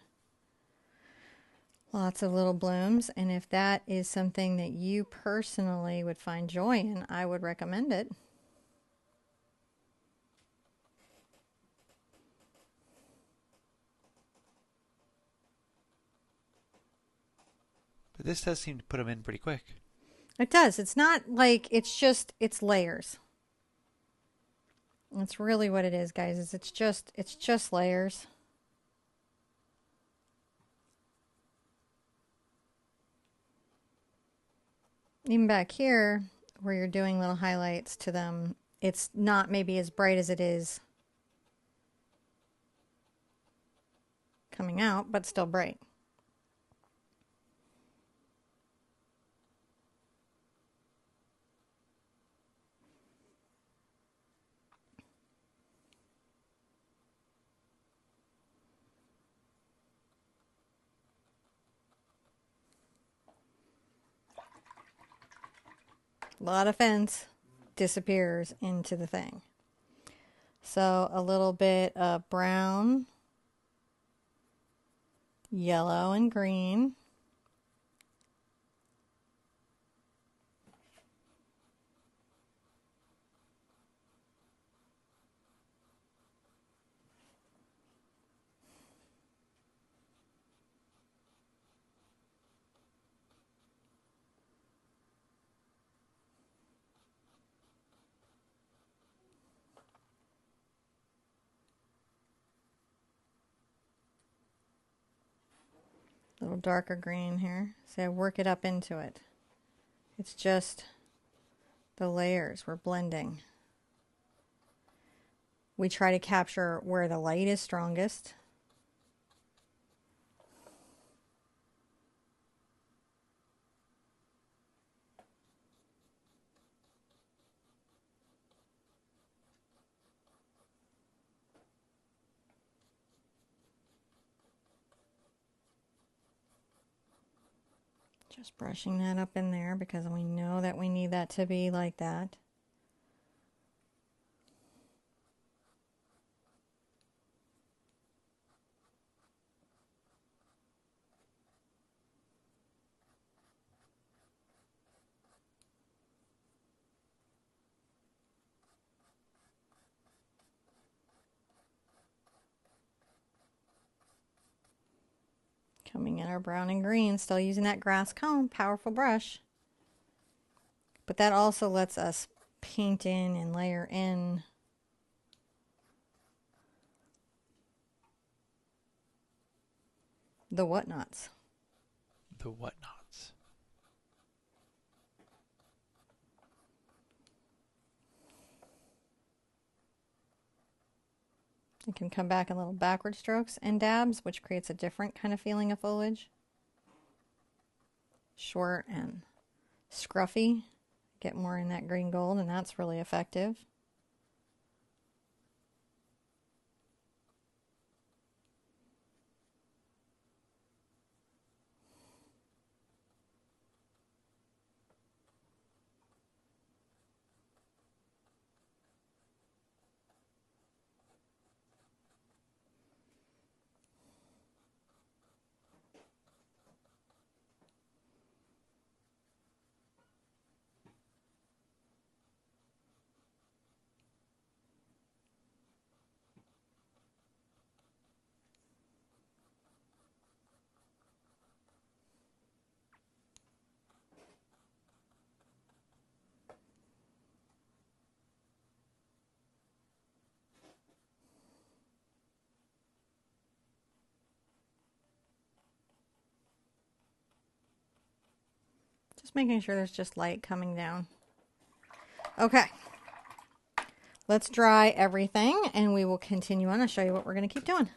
lots of little blooms. And if that is something that you personally would find joy in, I would recommend it. But this does seem to put them in pretty quick. It does. It's not like it's layers. That's really what it is, guys. Is it's just layers. Even back here, where you're doing little highlights to them, it's not maybe as bright as it is coming out, but still bright. A lot of fence disappears into the thing. So a little bit of brown, yellow, and green. A little darker green here. So I work it up into it. It's just the layers we're blending. We try to capture where the light is strongest. Just brushing that up in there because we know that we need that to be like that. Coming in our brown and green, still using that grass comb, powerful brush. But that also lets us paint in and layer in the whatnots. The whatnots. You can come back in little backward strokes and dabs, which creates a different kind of feeling of foliage. Short and scruffy. Get more in that green gold, and that's really effective. Just making sure there's just light coming down. Okay. Let's dry everything and we will continue on. I'll show you what we're going to keep doing.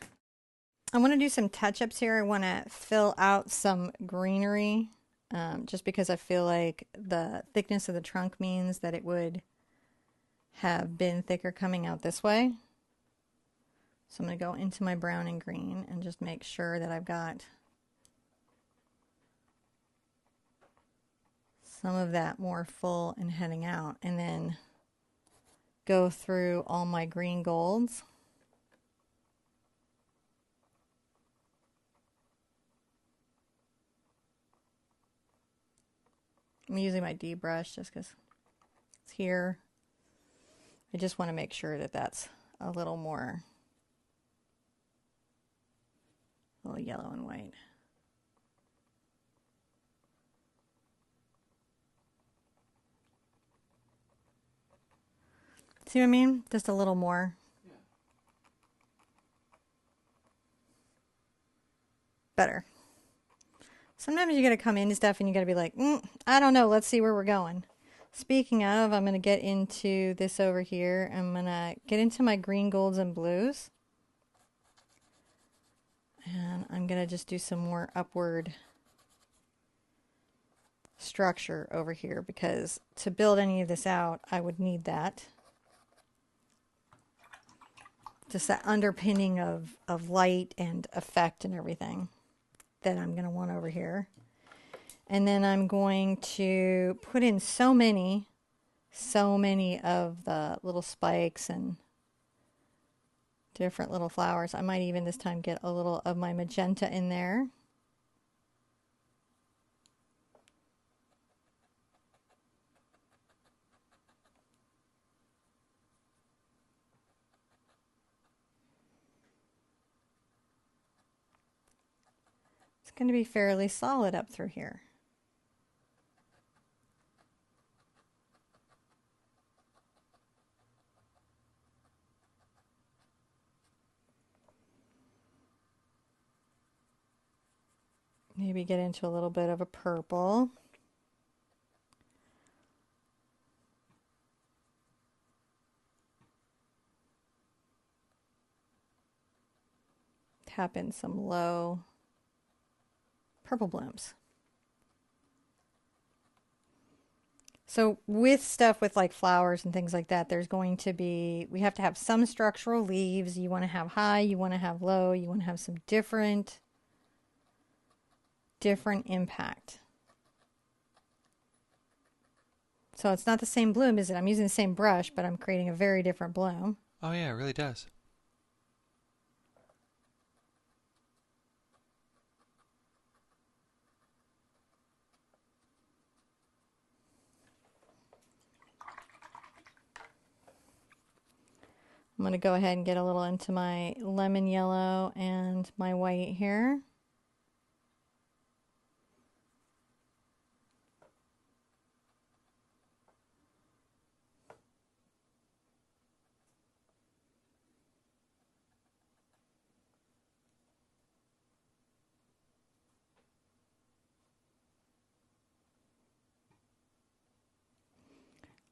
I want to do some touch-ups here. I want to fill out some greenery just because I feel like the thickness of the trunk means that it would have been thicker coming out this way. So I'm going to go into my brown and green and just make sure that I've got some of that more full and heading out, and then go through all my green golds. I'm using my D brush just because it's here. I just want to make sure that that's a little more, a little yellow and white. See what I mean? Just a little more. Yeah. Better. Sometimes you got to come into stuff and you got to be like, I don't know. Let's see where we're going. Speaking of, I'm going to get into this over here. I'm going to get into my green, golds, and blues. And I'm going to just do some more upward structure over here because to build any of this out, I would need that. Just that underpinning of light and effect and everything that I'm going to want over here. And then I'm going to put in so many of the little spikes and different little flowers. I might even this time get a little of my magenta in there. It's going to be fairly solid up through here. Maybe get into a little bit of a purple. Tap in some low purple blooms. So with stuff with like flowers and things like that, there's going to be, we have to have some structural leaves. You want to have high, you want to have low, you want to have some different impact. So it's not the same bloom, is it? I'm using the same brush, but I'm creating a very different bloom. Oh yeah, it really does. I'm going to go ahead and get a little into my lemon yellow and my white here.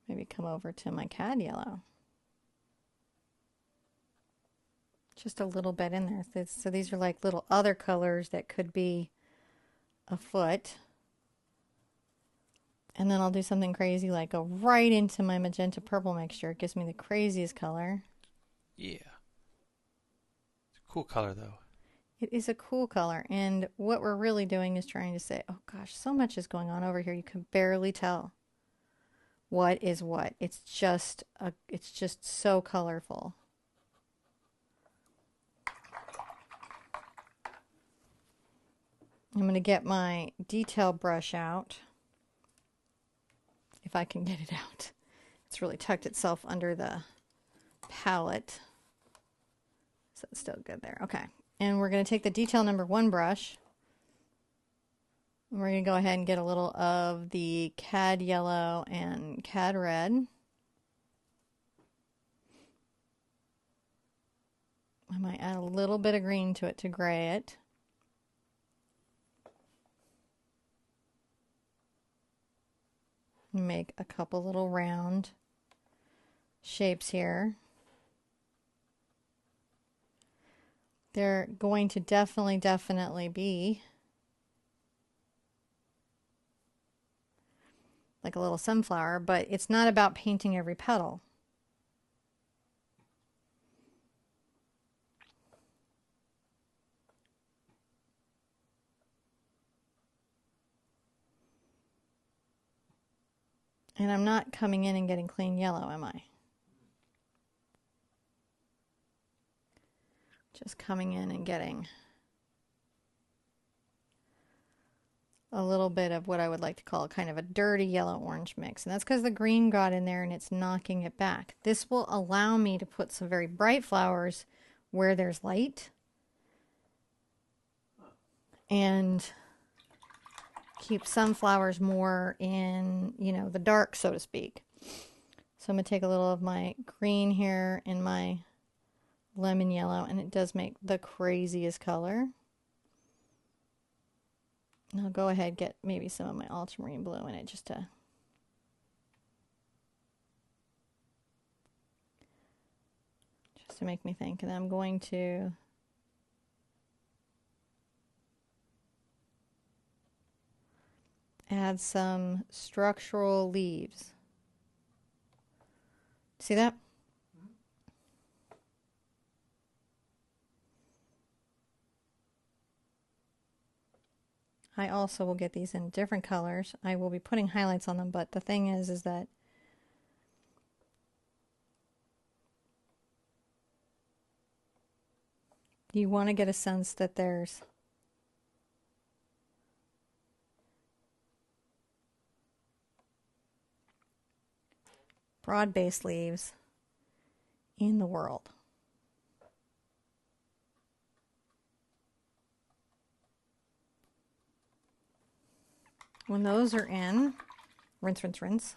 Maybe come over to my cad yellow. Just a little bit in there. So these are like little other colors that could be afoot. And then I'll do something crazy like go right into my magenta purple mixture. It gives me the craziest color. Yeah. It's a cool color though. It is a cool color. And what we're really doing is trying to say, oh gosh, so much is going on over here. You can barely tell what is what. It's just so colorful. I'm going to get my detail brush out. If I can get it out. It's really tucked itself under the palette. So it's still good there. Okay. And we're going to take the detail number 1 brush. And we're going to go ahead and get a little of the cad yellow and cad red. I might add a little bit of green to it to gray it. Make a couple little round shapes here. They're going to definitely be like a little sunflower, but it's not about painting every petal. And I'm not coming in and getting clean yellow, am I? Just coming in and getting a little bit of what I would like to call kind of a dirty yellow-orange mix. And that's because the green got in there and it's knocking it back. This will allow me to put some very bright flowers where there's light. And keep some flowers more in, you know, the dark, so to speak. So I'm going to take a little of my green here and my lemon yellow, and it does make the craziest color. And I'll go ahead and get maybe some of my ultramarine blue in it just to make me think. And I'm going to add some structural leaves. See that? I also will get these in different colors. I will be putting highlights on them, but the thing is that you want to get a sense that there's broad-based leaves in the world. When those are in, rinse, rinse, rinse.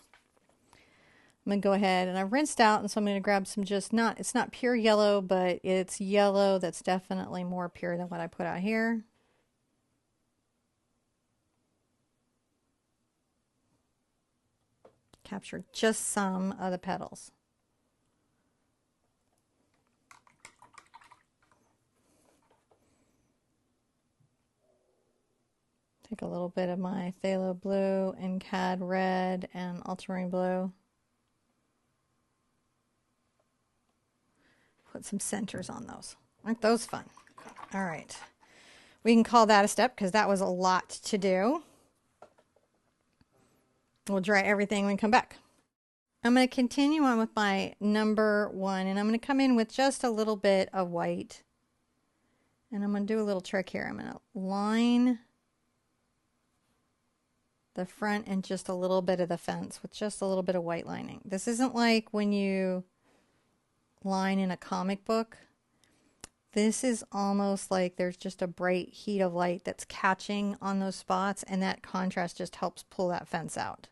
I'm going to go ahead and I've rinsed out, and so I'm going to grab some it's not pure yellow, but it's yellow that's definitely more pure than what I put out here. Capture just some of the petals. Take a little bit of my phthalo blue and cad red and ultramarine blue. Put some centers on those. Aren't those fun? All right. We can call that a step because that was a lot to do. We'll dry everything when we come back. I'm going to continue on with my number 1, and I'm going to come in with just a little bit of white. And I'm going to do a little trick here. I'm going to line the front and just a little bit of the fence with just a little bit of white lining. This isn't like when you line in a comic book. This is almost like there's just a bright heat of light that's catching on those spots, and that contrast just helps pull that fence out.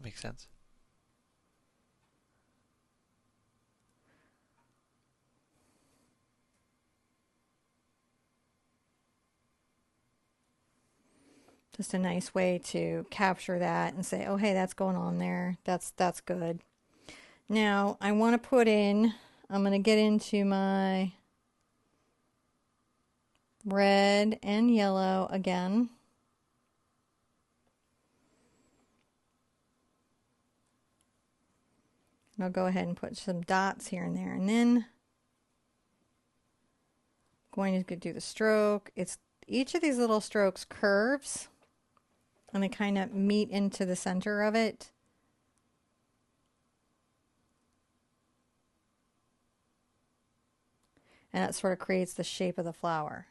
Makes sense. Just a nice way to capture that and say, oh, hey, that's going on there. That's good. Now I want to put in, I'm going to get into my red and yellow again. And I'll go ahead and put some dots here and there. And then I'm going to do the stroke. Each of these little strokes curves, and they kind of meet into the center of it. And that sort of creates the shape of the flower.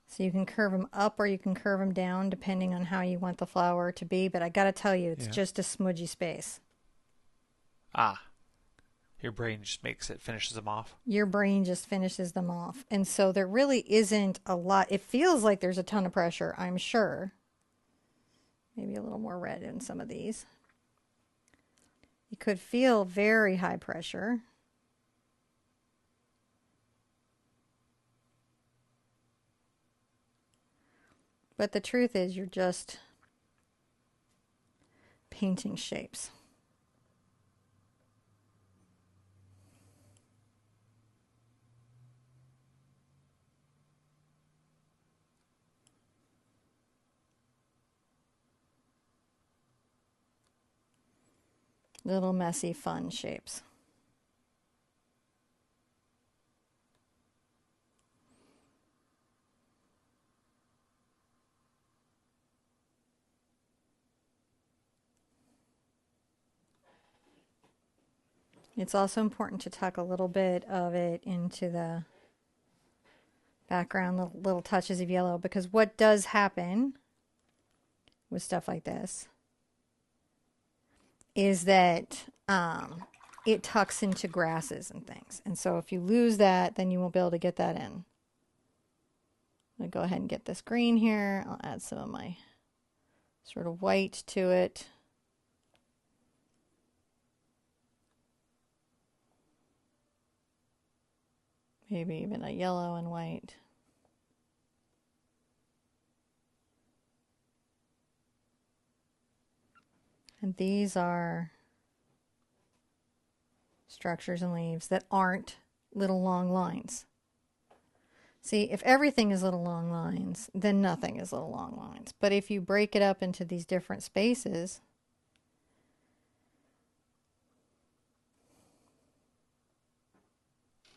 So you can curve them up or you can curve them down depending on how you want the flower to be. But I got to tell you, it's just a smudgy space. Ah, your brain just finishes them off. Your brain just finishes them off. And so there really isn't a lot. It feels like there's a ton of pressure, I'm sure. Maybe a little more red in some of these. You could feel very high pressure. But the truth is you're just painting shapes. Little messy fun shapes. It's also important to tuck a little bit of it into the background, little touches of yellow, because what does happen with stuff like this is that it tucks into grasses and things. And so if you lose that, then you won't be able to get that in. I'm going to go ahead and get this green here. I'll add some of my sort of white to it. Maybe even a yellow and white. And these are structures and leaves that aren't little long lines. See, if everything is little long lines, then nothing is little long lines. But if you break it up into these different spaces,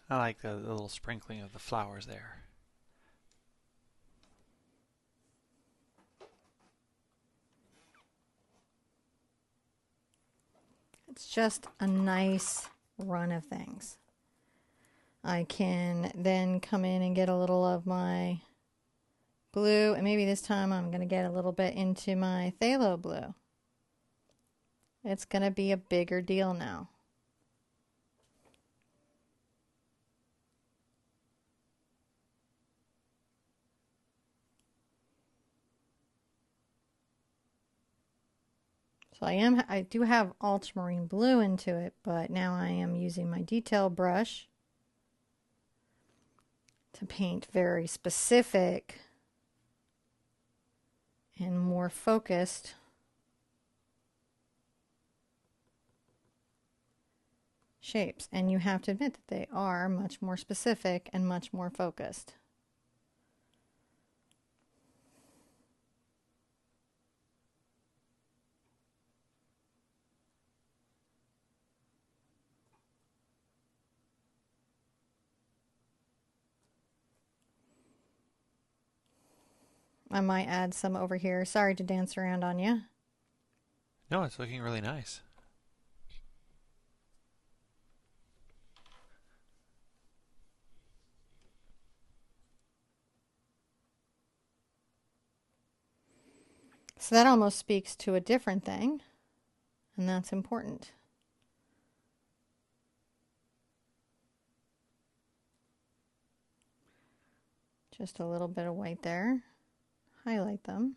I like the little sprinkling of the flowers there. it's just a nice run of things. I can then come in and get a little of my blue, and maybe this time I'm going to get a little bit into my phthalo blue. It's going to be a bigger deal now. So I do have ultramarine blue into it, but now I am using my detail brush to paint very specific and more focused shapes. And you have to admit that they are much more specific and much more focused. I might add some over here. Sorry to dance around on you. No, it's looking really nice. So that almost speaks to a different thing, and that's important. Just a little bit of white there. Highlight them.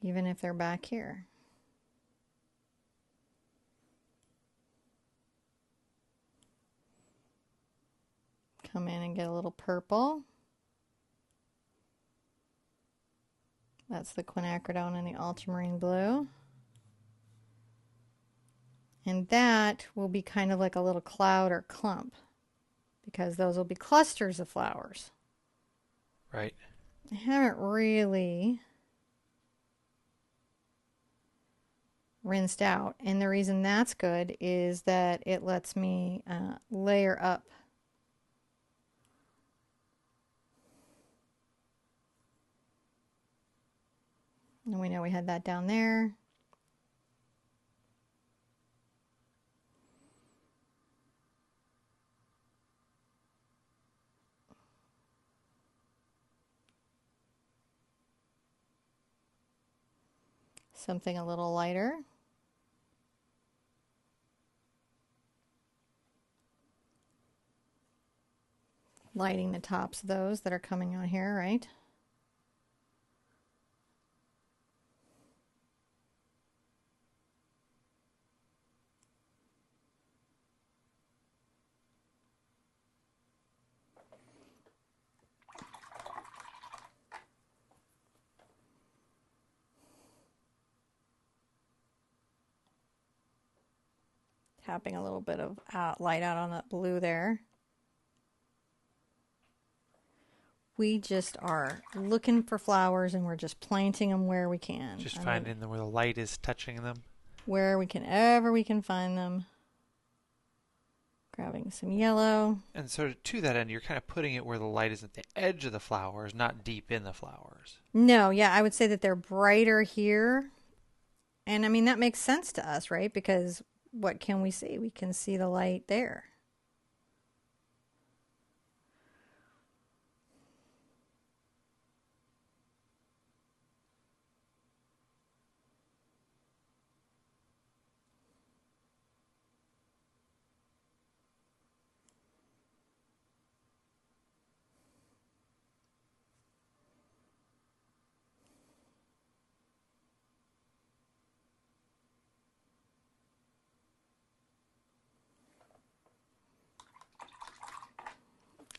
Even if they're back here. Come in and get a little purple. That's the quinacridone and the ultramarine blue. And that will be kind of like a little cloud or clump, because those will be clusters of flowers. Right. I haven't really rinsed out, and the reason that's good is that it lets me layer up. And we know we had that down there. Something a little lighter. Lighting the tops of those that are coming out here, right? Tapping a little bit of light out on that blue there. We just are looking for flowers and we're just planting them where we can. Just finding them where the light is touching them. Where we can find them. Grabbing some yellow. And so to that end, you're kind of putting it where the light is at the edge of the flowers, not deep in the flowers. No, yeah, I would say that they're brighter here. And I mean, that makes sense to us, right? Because what can we see? We can see the light there.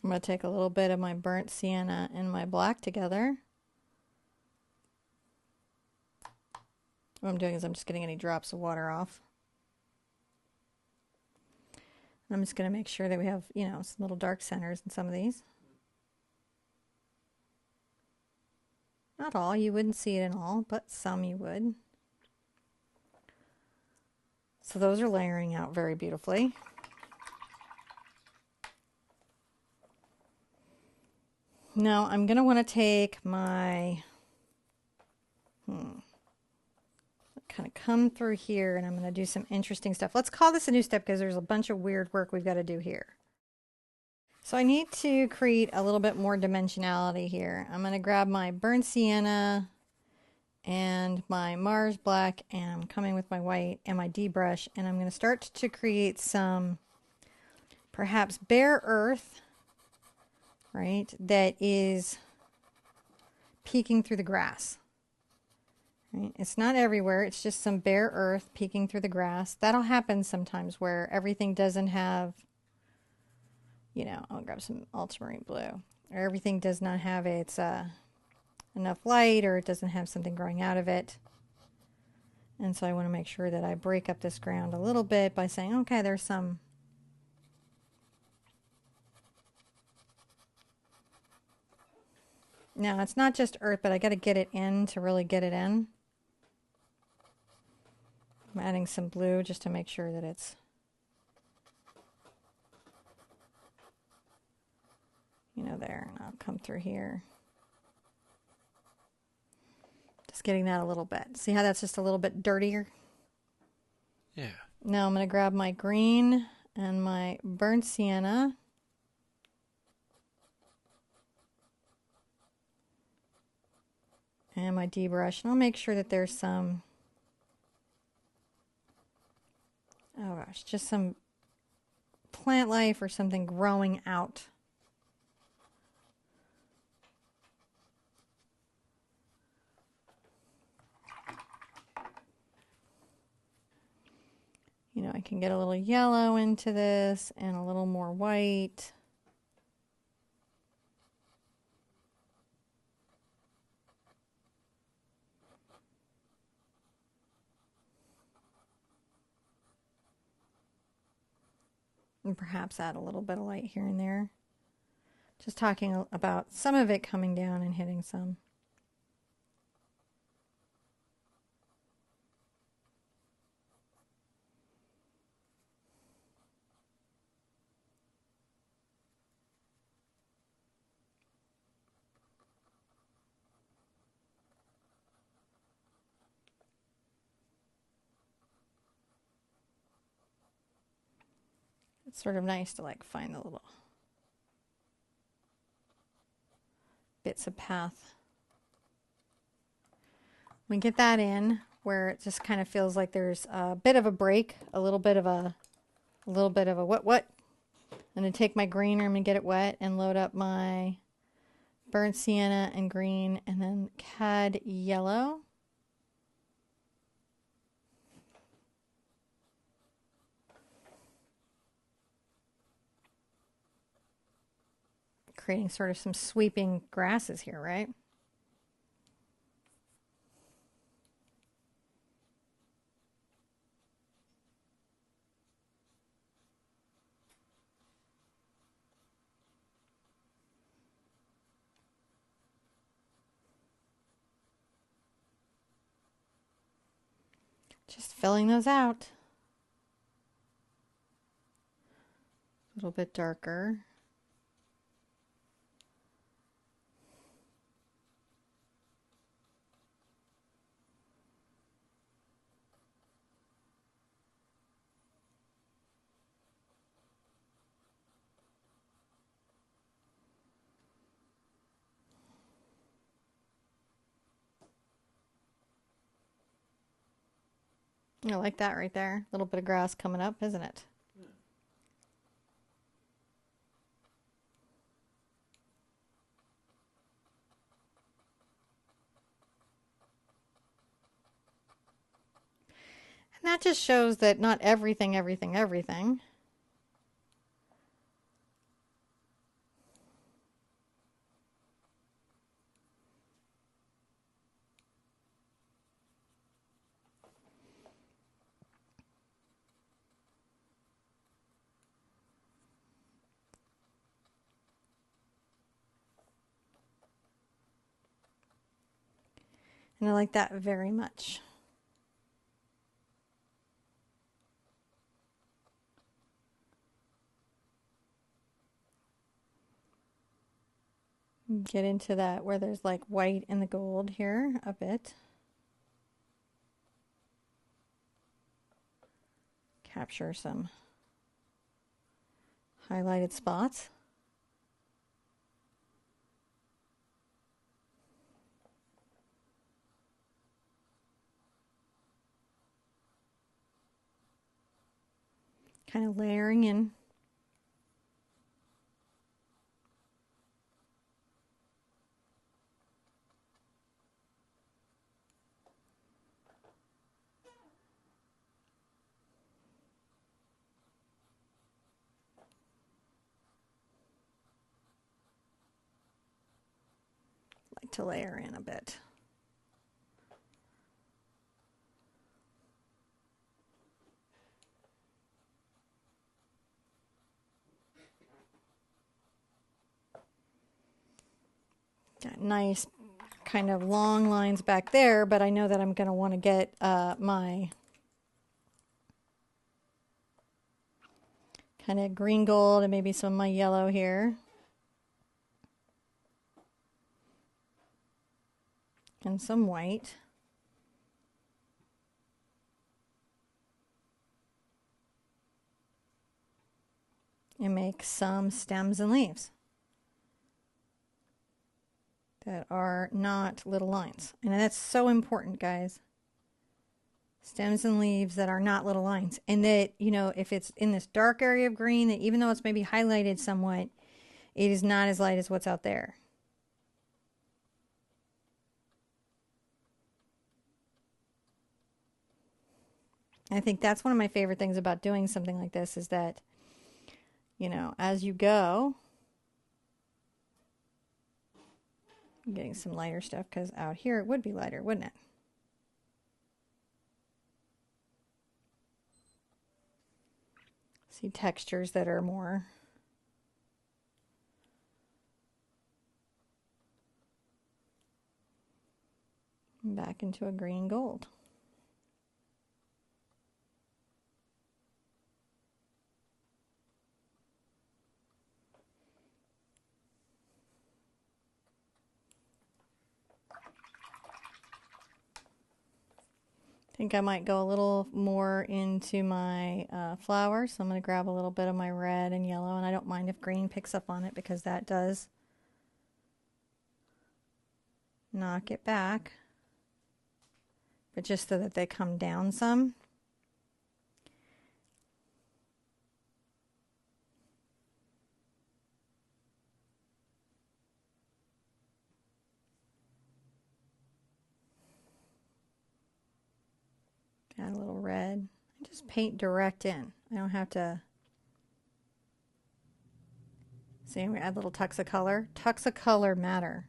I'm going to take a little bit of my burnt sienna and my black together. What I'm doing is I'm just getting any drops of water off. And I'm just going to make sure that we have, you know, some little dark centers in some of these. Not all, you wouldn't see it in all, but some you would. So those are layering out very beautifully. Now I'm going to want to take my, kind of come through here and I'm going to do some interesting stuff. Let's call this a new step because there's a bunch of weird work we've got to do here. So I need to create a little bit more dimensionality here. I'm going to grab my burnt sienna and my Mars black and I'm coming with my white and my D brush and I'm going to start to create some perhaps bare earth, right, that is peeking through the grass. Right? It's not everywhere, it's just some bare earth peeking through the grass. That'll happen sometimes where everything doesn't have, you know, I'll grab some ultramarine blue, or everything does not have its enough light, or it doesn't have something growing out of it. And so I want to make sure that I break up this ground a little bit by saying, okay, there's some now it's not just earth, but I got to get it in to really get it in. I'm adding some blue just to make sure that it's, you know, there, and I'll come through here. Just getting that a little bit. See how that's just a little bit dirtier? Yeah. Now I'm going to grab my green and my burnt sienna. And my D brush, and I'll make sure that there's some, oh gosh, just some plant life or something growing out. You know, I can get a little yellow into this and a little more white. And perhaps add a little bit of light here and there. Just talking about some of it coming down and hitting some. It's sort of nice to like find the little bits of path. We get that in where it just kind of feels like there's a bit of a break, a little bit of a what. I'm going to take my green room and get it wet and load up my burnt sienna and green and then cad yellow. Creating sort of some sweeping grasses here, right? Just filling those out. A little bit darker. I like that right there. A little bit of grass coming up, isn't it? And that just shows that not everything. And I like that very much. Get into that where there's like white and the gold here a bit. Capture some highlighted spots. Kind of layering in. Like to layer in a bit. Got nice kind of long lines back there, but I know that I'm going to want to get my kind of green gold and maybe some of my yellow here. And some white. And make some stems and leaves that are not little lines. And that's so important, guys. Stems and leaves that are not little lines. And that, you know, if it's in this dark area of green, that even though it's maybe highlighted somewhat, it is not as light as what's out there. I think that's one of my favorite things about doing something like this is that, you know, as you go, I'm getting some lighter stuff because out here it would be lighter, wouldn't it? See textures that are more back into a green gold. I think I might go a little more into my flower, so I'm going to grab a little bit of my red and yellow, and I don't mind if green picks up on it because that does knock it back, but just so that they come down some. Add a little red. I just paint direct in. I don't have to. See, we add little tucks of color. Tucks of color matter.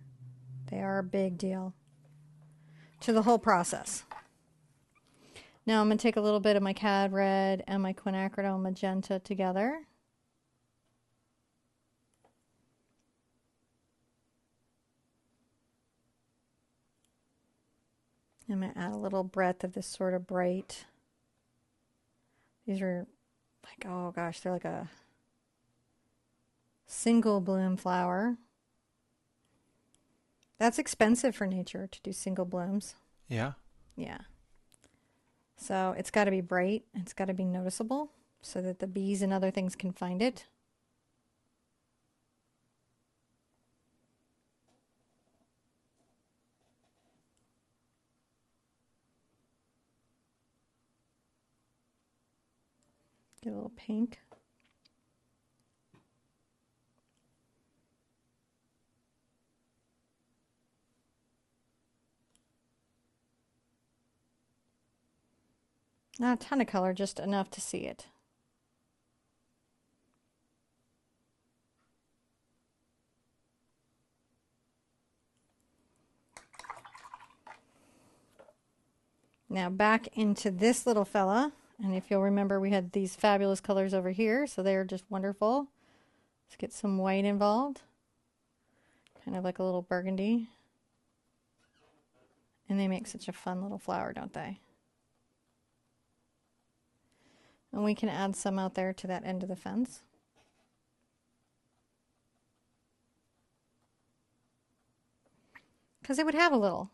They are a big deal to the whole process. Now I'm going to take a little bit of my cad red and my quinacridone magenta together. I'm going to add a little breadth of this sort of bright These are like, oh gosh, they're like a single bloom flower. That's expensive for nature to do single blooms. Yeah. Yeah. So it's got to be bright. It's got to be noticeable so that the bees and other things can find it. Get a little pink. Not a ton of color, just enough to see it. Now back into this little fella. And if you'll remember, we had these fabulous colors over here, so they're just wonderful. Let's get some white involved. Kind of like a little burgundy. And they make such a fun little flower, don't they? And we can add some out there to that end of the fence. Because it would have a little.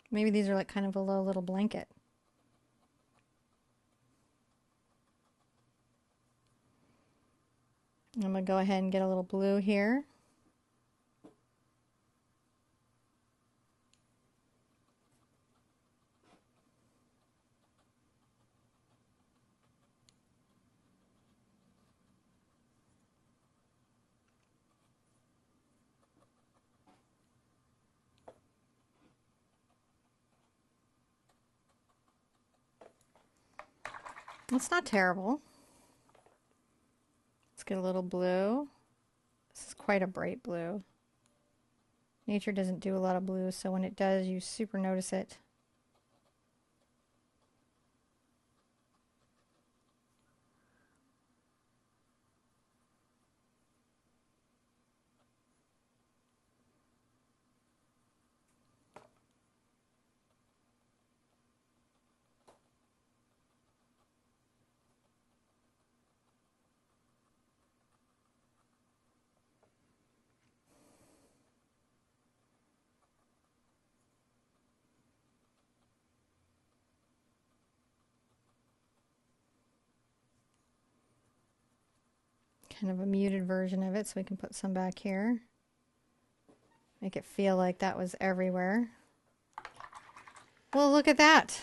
Maybe these are like kind of a low little blanket. I'm going to go ahead and get a little blue here. That's not terrible. Let's get a little blue. This is quite a bright blue. Nature doesn't do a lot of blue, so when it does, you super notice it. Kind of a muted version of it, so we can put some back here. Make it feel like that was everywhere. Well, look at that.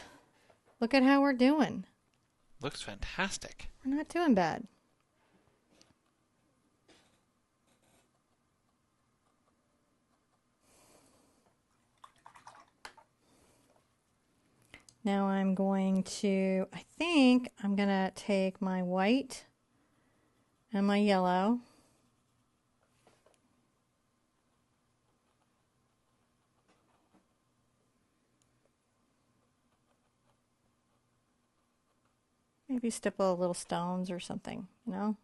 Look at how we're doing. Looks fantastic. We're not doing bad. Now I'm going to, I think I'm going to take my white and my yellow. Maybe stipple little stones or something, you know?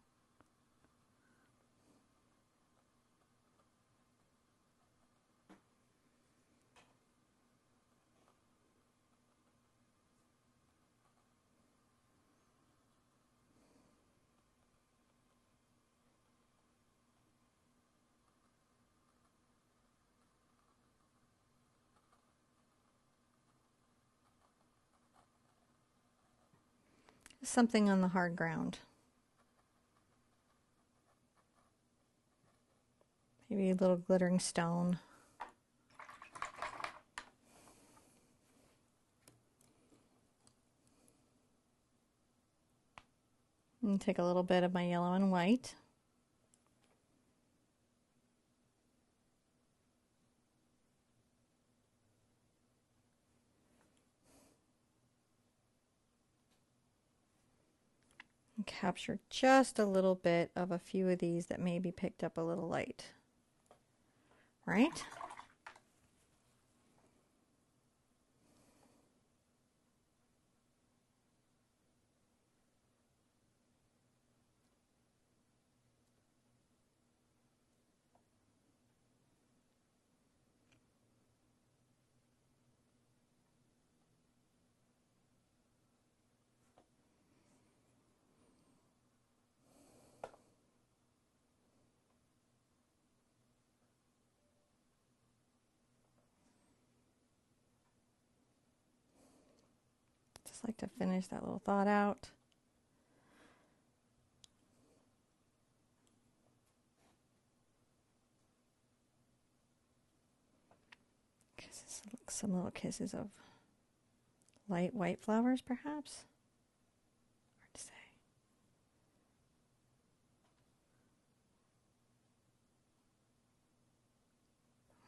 Something on the hard ground. Maybe a little glittering stone. And take a little bit of my yellow and white. And capture just a little bit of a few of these that maybe picked up a little light. right? Just like to finish that little thought out. Kisses, some little kisses of light white flowers, perhaps. Hard to say.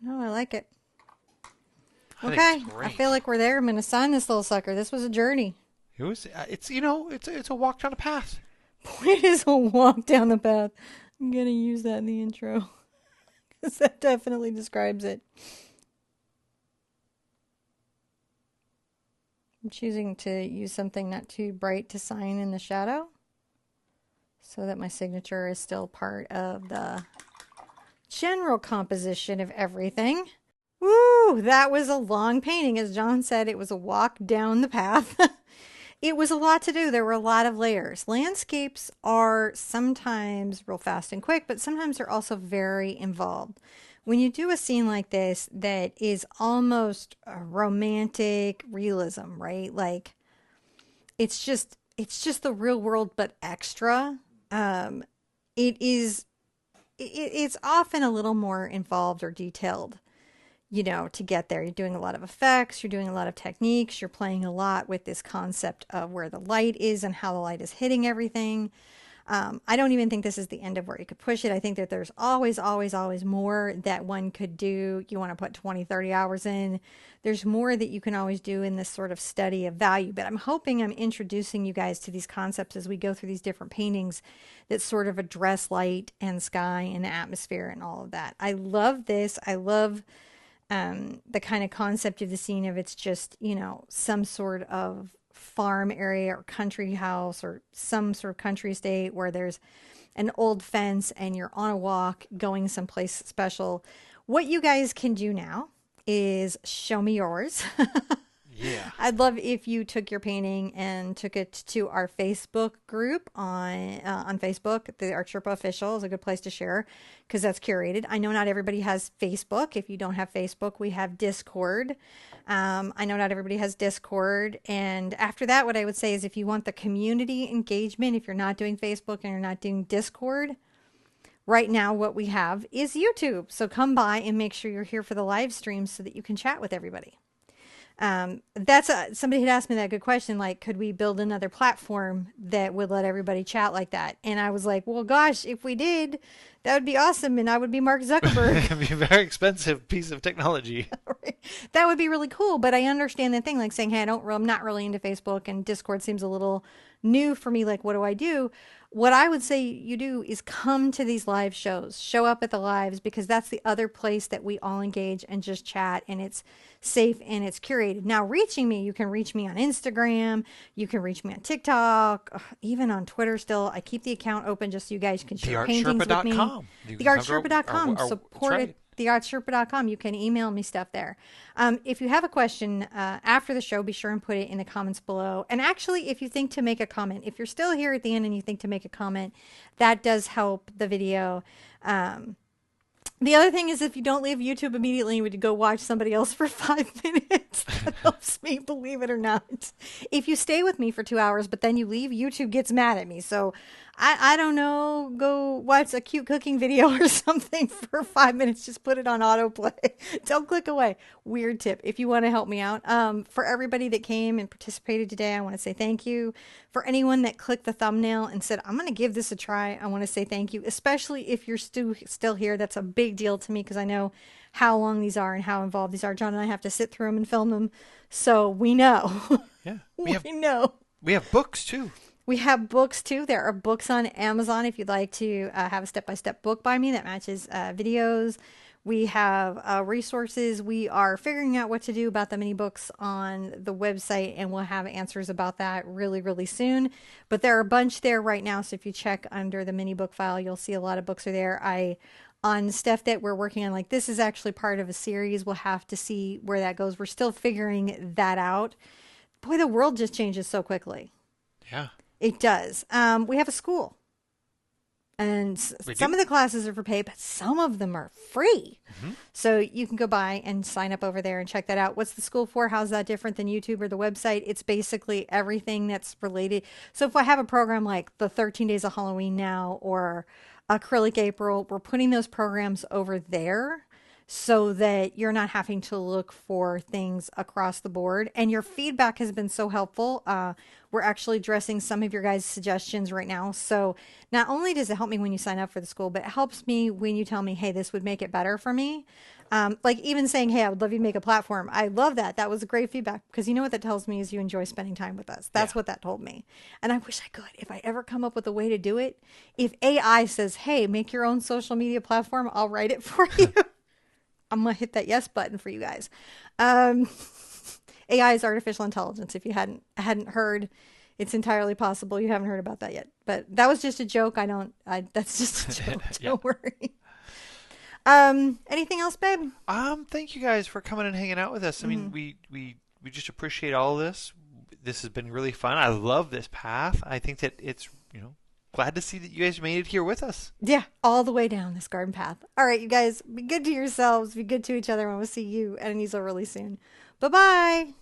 No, I like it. Okay, I feel like we're there. I'm going to sign this little sucker. This was a journey. It was. It's it's a walk down a path. Boy, it is a walk down the path. I'm going to use that in the intro because that definitely describes it. I'm choosing to use something not too bright to sign in the shadow so that my signature is still part of the general composition of everything. Woo, that was a long painting. As John said, it was a walk down the path. It was a lot to do. There were a lot of layers. Landscapes are sometimes real fast and quick, but sometimes they're also very involved. When you do a scene like this that is almost a romantic realism, right? Like it's just the real world, but extra. It's often a little more involved or detailed, you know, to get there. You're doing a lot of effects, you're doing a lot of techniques, you're playing a lot with this concept of where the light is and how the light is hitting everything. I don't even think this is the end of where you could push it. I think that there's always, always, always more that one could do. You want to put 20, 30 hours in. There's more that you can always do in this sort of study of value. But I'm hoping I'm introducing you guys to these concepts as we go through these different paintings that sort of address light and sky and atmosphere and all of that. I love this. I love the kind of concept of the scene of it's just, you know, some sort of farm area or country house or some sort of country estate where there's an old fence and you're on a walk going someplace special. What you guys can do now is show me yours. Yeah. I'd love if you took your painting and took it to our Facebook group on Facebook. The Art Sherpa Official is a good place to share because that's curated. I know not everybody has Facebook. If you don't have Facebook, we have Discord. I know not everybody has Discord. And after that, what I would say is if you want the community engagement, if you're not doing Facebook and you're not doing Discord, right now what we have is YouTube. So come by and make sure you're here for the live stream so that you can chat with everybody. Somebody had asked me that good question, like, could we build another platform that would let everybody chat like that? And I was like, well, gosh, if we did, that would be awesome. And I would be Mark Zuckerberg. It'd be a very expensive piece of technology. That would be really cool. But I understand that thing, like saying, hey, I'm not really into Facebook and Discord seems a little new for me. Like, what do I do? What I would say you do is come to these live shows, show up at the lives, because that's the other place that we all engage and just chat, and it's safe and it's curated. Now, reaching me, you can reach me on Instagram, you can reach me on TikTok, even on Twitter still. I keep the account open just so you guys can share paintings with me. TheArtSherpa.com. Support it. TheArtSherpa.com. You can email me stuff there. If you have a question after the show, be sure and put it in the comments below. And actually, if you think to make a comment, if you're still here at the end and you think to make a comment, that does help the video. The other thing is if you don't leave YouTube immediately, you would go watch somebody else for 5 minutes. That helps me, believe it or not. If you stay with me for 2 hours, but then you leave, YouTube gets mad at me. So I don't know, go watch a cute cooking video or something for 5 minutes. Just put it on autoplay. Don't click away. Weird tip if you want to help me out. For everybody that came and participated today, I want to say thank you. For anyone that clicked the thumbnail and said, I'm going to give this a try, I want to say thank you, especially if you're still here. That's a big deal to me because I know how long these are and how involved these are. John and I have to sit through them and film them. So we know. Yeah. We know. We have books too. We have books too. There are books on Amazon if you'd like to have a step-by-step book by me that matches videos. We have resources. We are figuring out what to do about the mini books on the website, and we'll have answers about that really, really soon. But there are a bunch there right now. So if you check under the mini book file, you'll see a lot of books are there. On stuff that we're working on, like this is actually part of a series. We'll have to see where that goes. We're still figuring that out. Boy, the world just changes so quickly. Yeah, It does. We have a school. And we some do. of the classes are for pay, but some of them are free. Hmm. So you can go by and sign up over there and check that out. What's the school for? How's that different than YouTube or the website? It's basically everything that's related. So if I have a program like the 13 Days of Halloween now or Acrylic April, we're putting those programs over there so that you're not having to look for things across the board. And your feedback has been so helpful. We're actually addressing some of your guys' suggestions right now. So not only does it help me when you sign up for the school, but it helps me when you tell me, hey, this would make it better for me. Like even saying, hey, I would love you to make a platform. I love that. That was great feedback because you know what that tells me is you enjoy spending time with us. Yeah. That's what that told me. And I wish I could. If I ever come up with a way to do it, if AI says, hey, make your own social media platform, I'll write it for you. I'm gonna hit that yes button for you guys. Um, AI is artificial intelligence. If you hadn't heard, it's entirely possible you haven't heard about that yet. But that was just a joke. I don't. I That's just a joke. Yeah. Don't worry. Anything else, babe? Thank you guys for coming and hanging out with us. I mean, Mm-hmm. we just appreciate all of this. This has been really fun. I love this path. I think that it's, glad to see that you guys made it here with us. Yeah, all the way down this garden path. All right, you guys, be good to yourselves. Be good to each other, and we'll see you at an easel really soon. Bye bye.